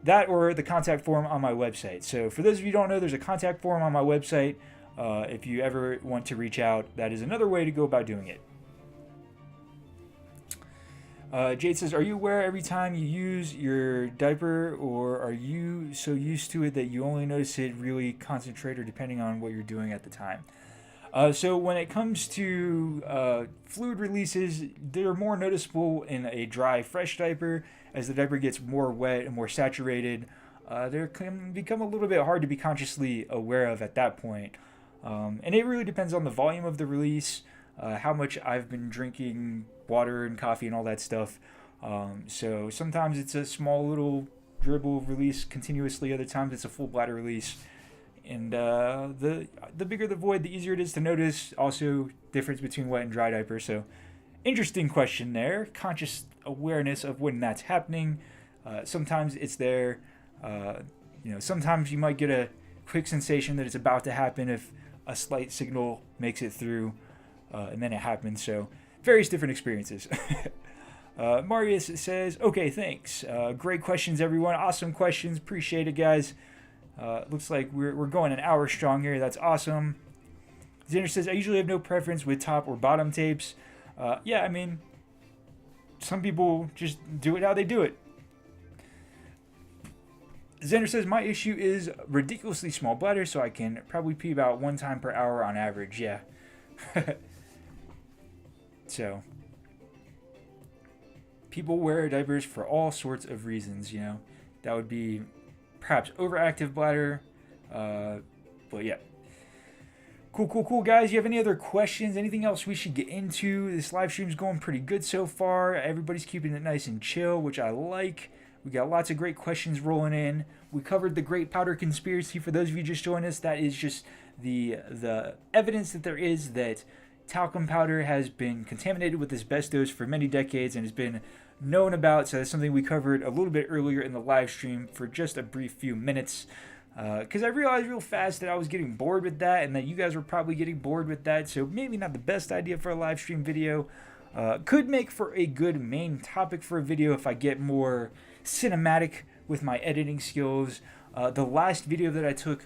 That or the contact form on my website. So for those of you who don't know, there's a contact form on my website. If you ever want to reach out, that is another way to go about doing it. Jade says, are you aware every time you use your diaper, or are you so used to it that you only notice it really concentrate, or depending on what you're doing at the time? So when it comes to fluid releases, they're more noticeable in a dry, fresh diaper. As the diaper gets more wet and more saturated, they can become a little bit hard to be consciously aware of at that point. And it really depends on the volume of the release, how much I've been drinking water and coffee and all that stuff. So sometimes it's a small little dribble release continuously. Other times it's a full bladder release. And the bigger the void, the easier it is to notice. Also, difference between wet and dry diaper. So, interesting question there. Conscious awareness of when that's happening. Sometimes it's there. Sometimes you might get a quick sensation that it's about to happen if a slight signal makes it through, and then it happens. So, various different experiences. Marius says, okay, thanks. Great questions, everyone. Awesome questions. Appreciate it, guys. Looks like we're going an hour strong here. That's awesome. Xander says, I usually have no preference with top or bottom tapes. Yeah, I mean, some people just do it how they do it. Xander says, my issue is ridiculously small bladder, so I can probably pee about 1 time per hour on average. Yeah. So, people wear diapers for all sorts of reasons, That would be perhaps overactive bladder. But yeah. Cool, guys. You have any other questions? Anything else we should get into? This live stream's going pretty good so far. Everybody's keeping it nice and chill, which I like. We got lots of great questions rolling in. We covered the great powder conspiracy. For those of you just joined us, that is just the evidence that there is that talcum powder has been contaminated with asbestos for many decades and has been known about. So that's something we covered a little bit earlier in the live stream for just a brief few minutes. Because I realized real fast that I was getting bored with that, and that you guys were probably getting bored with that. So maybe not the best idea for a live stream video. Could make for a good main topic for a video if I get more cinematic with my editing skills. The last video that I took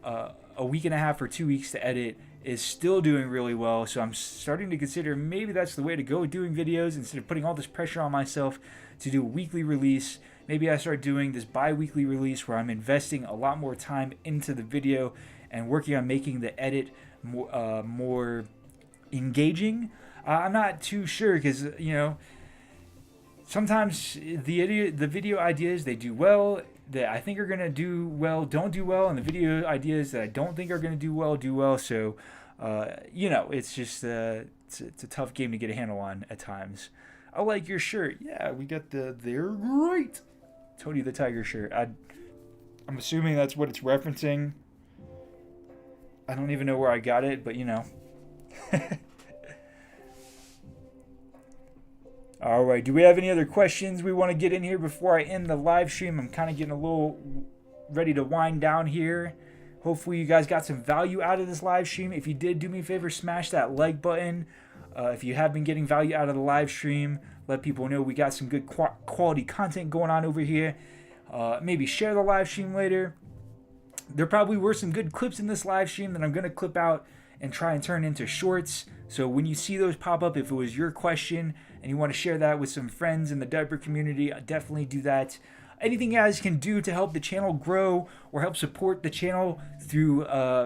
a week and a half or 2 weeks to edit is still doing really well. So I'm starting to consider maybe that's the way to go doing videos instead of putting all this pressure on myself to do a weekly release. Maybe I start doing this bi-weekly release where I'm investing a lot more time into the video and working on making the edit more engaging. I'm not too sure because, sometimes the video ideas, they do well, that I think are going to do well, don't do well, and the video ideas that I don't think are going to do well. So, it's just it's a tough game to get a handle on at times. I like your shirt. Yeah, we got they're great Tony the Tiger shirt. I'm assuming that's what it's referencing. I don't even know where I got it, but All right, do we have any other questions we want to get in here before I end the live stream? I'm kind of getting a little ready to wind down here. Hopefully you guys got some value out of this live stream. If you did, do me a favor, smash that like button. If you have been getting value out of the live stream, let people know we got some good quality content going on over here. Maybe share the live stream later. There probably were some good clips in this live stream that I'm going to clip out and try and turn into shorts. So when you see those pop up, if it was your question and you want to share that with some friends in the diaper community, definitely do that. Anything you guys can do to help the channel grow or help support the channel through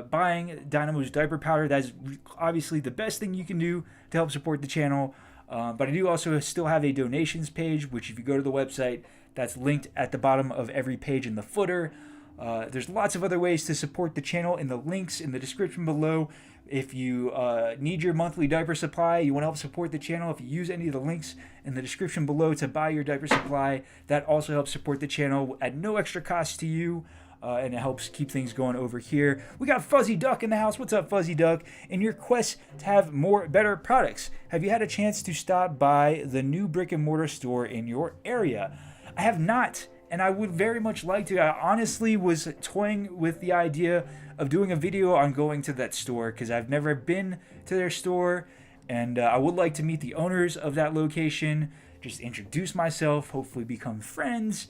buying Dynamo's diaper powder, that's obviously the best thing you can do to help support the channel. But I do also still have a donations page, which if you go to the website, that's linked at the bottom of every page in the footer. There's lots of other ways to support the channel in the links in the description below. If you need your monthly diaper supply, you want to help support the channel, if you use any of the links in the description below to buy your diaper supply, that also helps support the channel at no extra cost to you, and it helps keep things going over here. We got Fuzzy Duck in the house. What's up, Fuzzy Duck? In your quest to have better products, have you had a chance to stop by the new brick and mortar store in your area? I have not. and I would very much like to. I honestly was toying with the idea of doing a video on going to that store because I've never been to their store, and I would like to meet the owners of that location, just introduce myself, hopefully become friends.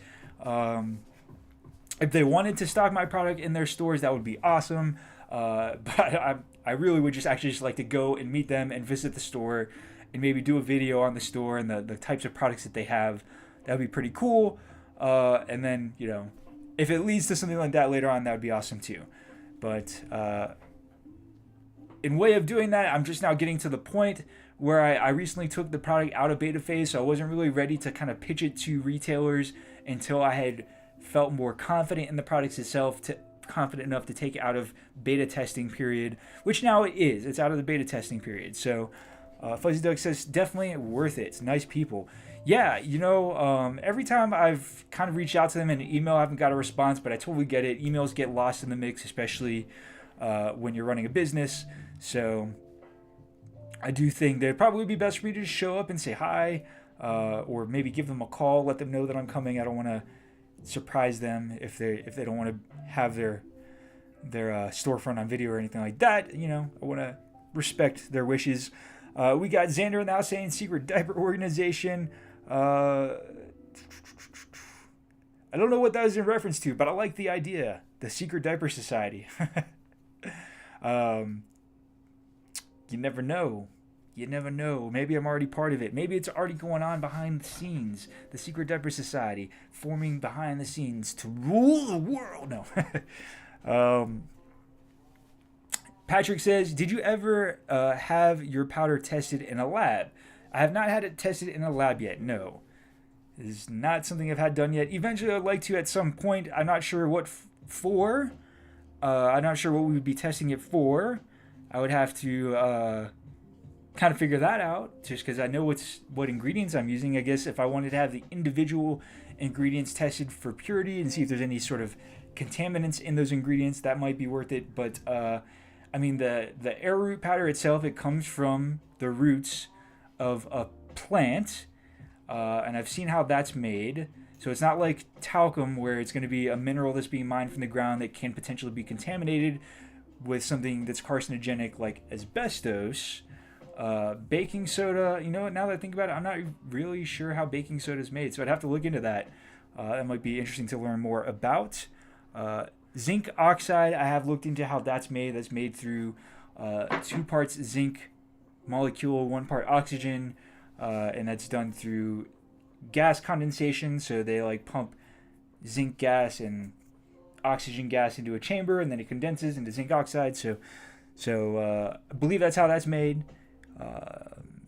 If they wanted to stock my product in their stores, that would be awesome. But I really would just like to go and meet them and visit the store and maybe do a video on the store and the types of products that they have. That would be pretty cool. And then, if it leads to something like that later on, that would be awesome too. But in way of doing that, I'm just now getting to the point where I recently took the product out of beta phase, so I wasn't really ready to kind of pitch it to retailers until I had felt more confident in the products itself, confident enough to take it out of beta testing period, which now it is. It's out of the beta testing period. So Fuzzy Duck says, definitely worth it. It's nice people. Yeah, every time I've kind of reached out to them in an email, I haven't got a response, but I totally get it. Emails get lost in the mix, especially when you're running a business. So I do think that it'd probably be best for me to just show up and say hi, or maybe give them a call, let them know that I'm coming. I don't want to surprise them if they don't want to have their storefront on video or anything like that. I want to respect their wishes. We got Xander now saying secret diaper organization. I don't know what that was in reference to, but I like the idea. The secret diaper society. You never know. You never know. Maybe I'm already part of it. Maybe it's already going on behind the scenes. The Secret Diaper Society forming behind the scenes to rule the world. No. Patrick says, did you ever have your powder tested in a lab? I have not had it tested in a lab yet. No. It is not something I've had done yet. Eventually, I'd like to at some point. I'm not sure what for. I'm not sure what we would be testing it for. I would have to kind of figure that out, just because I know what ingredients I'm using. I guess if I wanted to have the individual ingredients tested for purity and see if there's any sort of contaminants in those ingredients, that might be worth it. But the arrowroot powder itself, it comes from the roots of a plant, and I've seen how that's made. So it's not like talcum, where it's going to be a mineral that's being mined from the ground that can potentially be contaminated with something that's carcinogenic like asbestos. Baking soda, now that I think about it, I'm not really sure how baking soda is made, so I'd have to look into that. That might be interesting to learn more about. Zinc oxide, I have looked into how that's made. That's made through 2 parts zinc molecule, 1 part oxygen, and that's done through gas condensation. So they pump zinc gas and oxygen gas into a chamber, and then it condenses into zinc oxide. So I believe that's how that's made.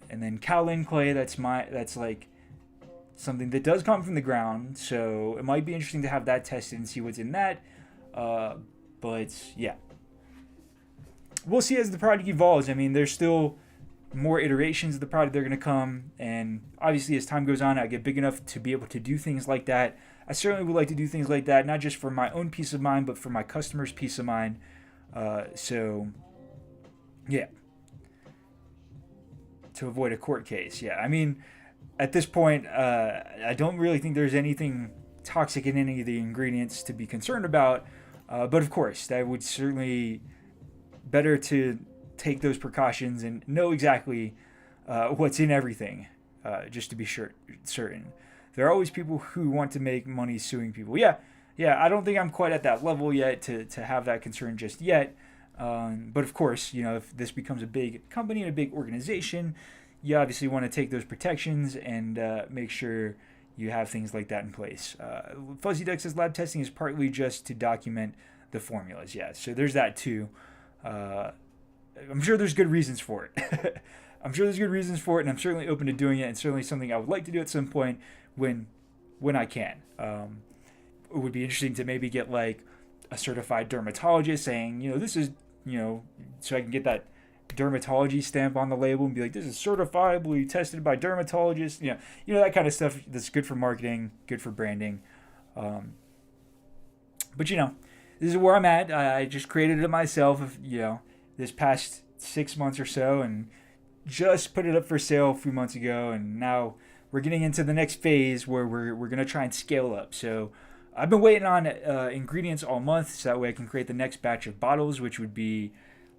And then kaolin clay, that's something that does come from the ground. So it might be interesting to have that tested and see what's in that. But yeah, we'll see as the product evolves. There's still more iterations of the product that are going to come, and obviously as time goes on, I get big enough to be able to do things like that. I certainly would like to do things like that, not just for my own peace of mind, but for my customers' peace of mind. So yeah, to avoid a court case. Yeah, at this point, I don't really think there's anything toxic in any of the ingredients to be concerned about. But of course, that would certainly better to take those precautions and know exactly what's in everything, just to be certain. There are always people who want to make money suing people. Yeah, I don't think I'm quite at that level yet to have that concern just yet. But of course, if this becomes a big company and a big organization, you obviously want to take those protections and make sure you have things like that in place. Fuzzy Duck says lab testing is partly just to document the formulas. Yeah, so there's that too. I'm sure there's good reasons for it. And I'm certainly open to doing it, and certainly something I would like to do at some point when I can. It would be interesting to maybe get a certified dermatologist saying, this is, so I can get that dermatology stamp on the label and be like, this is certifiably tested by dermatologists. That kind of stuff that's good for marketing, good for branding. But this is where I'm at. I just created it myself, this past 6 months or so, and just put it up for sale a few months ago, and now we're getting into the next phase where we're gonna try and scale up. So I've been waiting on ingredients all month, so that way I can create the next batch of bottles, which would be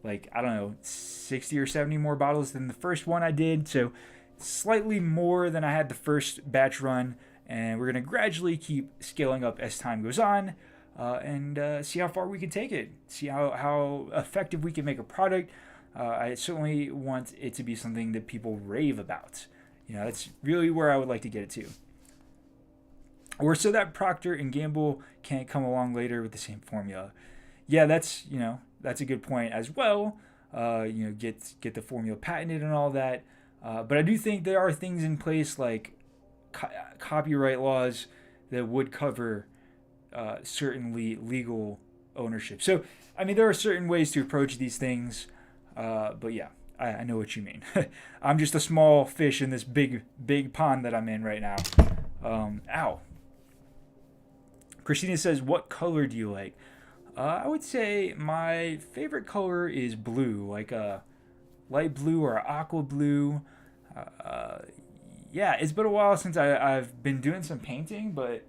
like, I don't know, 60 or 70 more bottles than the first one I did. So slightly more than I had the first batch run, and we're gonna gradually keep scaling up as time goes on, and see how far we can take it, see how effective we can make a product. I certainly want it to be something that people rave about. That's really where I would like to get it to. Or so that Procter and Gamble can't come along later with the same formula. Yeah, that's a good point as well. Get the formula patented and all that. But I do think there are things in place like copyright laws that would cover certainly legal ownership. So, I mean, there are certain ways to approach these things. But yeah, I know what you mean. I'm just a small fish in this big pond that I'm in right now. Ow. Christina says, what color do you like? I would say my favorite color is blue, like a light blue or aqua blue. Yeah, it's been a while since I've been doing some painting, but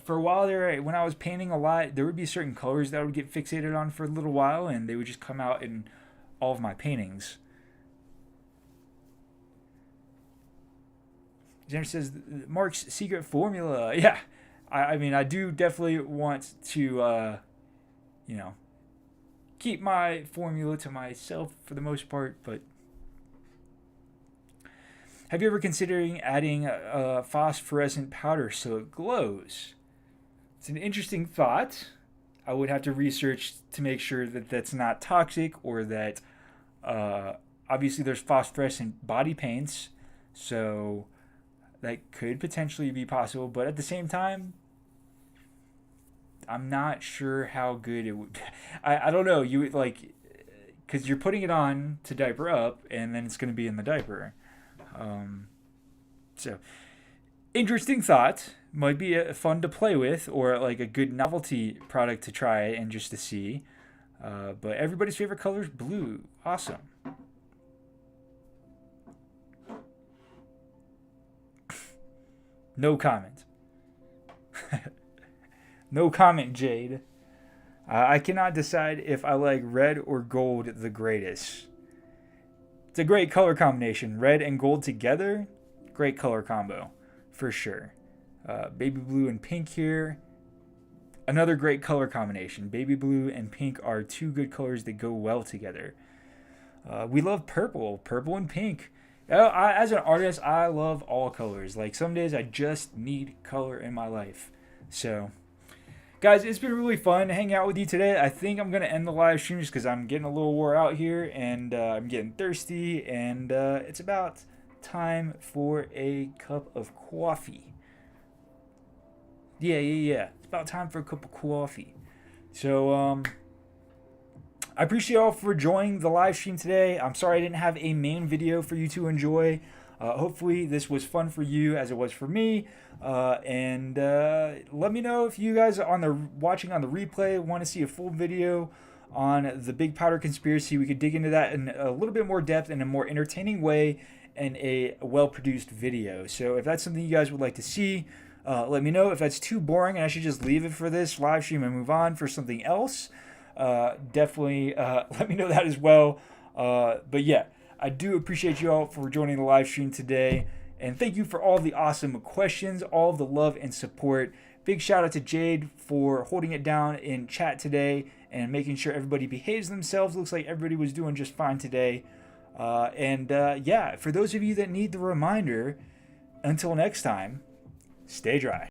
for a while there, when I was painting a lot, there would be certain colors that I would get fixated on for a little while, and they would just come out in all of my paintings. Jennifer says, Mark's secret formula. Yeah, I mean, I do definitely want to, keep my formula to myself for the most part, but have you ever considering adding a phosphorescent powder so it glows? It's an interesting thought. I would have to research to make sure that that's not toxic, or that obviously there's phosphorescent body paints, so that could potentially be possible, but at the same time, I'm not sure how good it would. I don't know. You would because you're putting it on to diaper up, and then it's going to be in the diaper. So interesting thought. Might be fun to play with, or like a good novelty product to try and just to see. But everybody's favorite color is blue. Awesome. No comment. No comment, Jade. I cannot decide if I like red or gold the greatest. It's a great color combination. Red and gold together, great color combo, for sure. Baby blue and pink here. Another great color combination. Baby blue and pink are two good colors that go well together. We love purple. Purple and pink. As an artist, I love all colors. Like, some days I just need color in my life. So, guys, it's been really fun hanging out with you today. I think I'm going to end the live stream just because I'm getting a little wore out here, and I'm getting thirsty, and it's about time for a cup of coffee. Yeah. It's about time for a cup of coffee. So, I appreciate y'all for joining the live stream today. I'm sorry I didn't have a main video for you to enjoy. Hopefully this was fun for you as it was for me. And let me know if you guys are watching on the replay want to see a full video on the big powder conspiracy. We could dig into that in a little bit more depth in a more entertaining way and a well-produced video. So if that's something you guys would like to see, let me know. If that's too boring and I should just leave it for this live stream and move on for something else, definitely let me know that as well. But yeah, I do appreciate you all for joining the live stream today, and thank you for all the awesome questions, all of the love and support. Big shout out to Jade for holding it down in chat today and making sure everybody behaves themselves. Looks like everybody was doing just fine today. Yeah, for those of you that need the reminder, until next time, stay dry.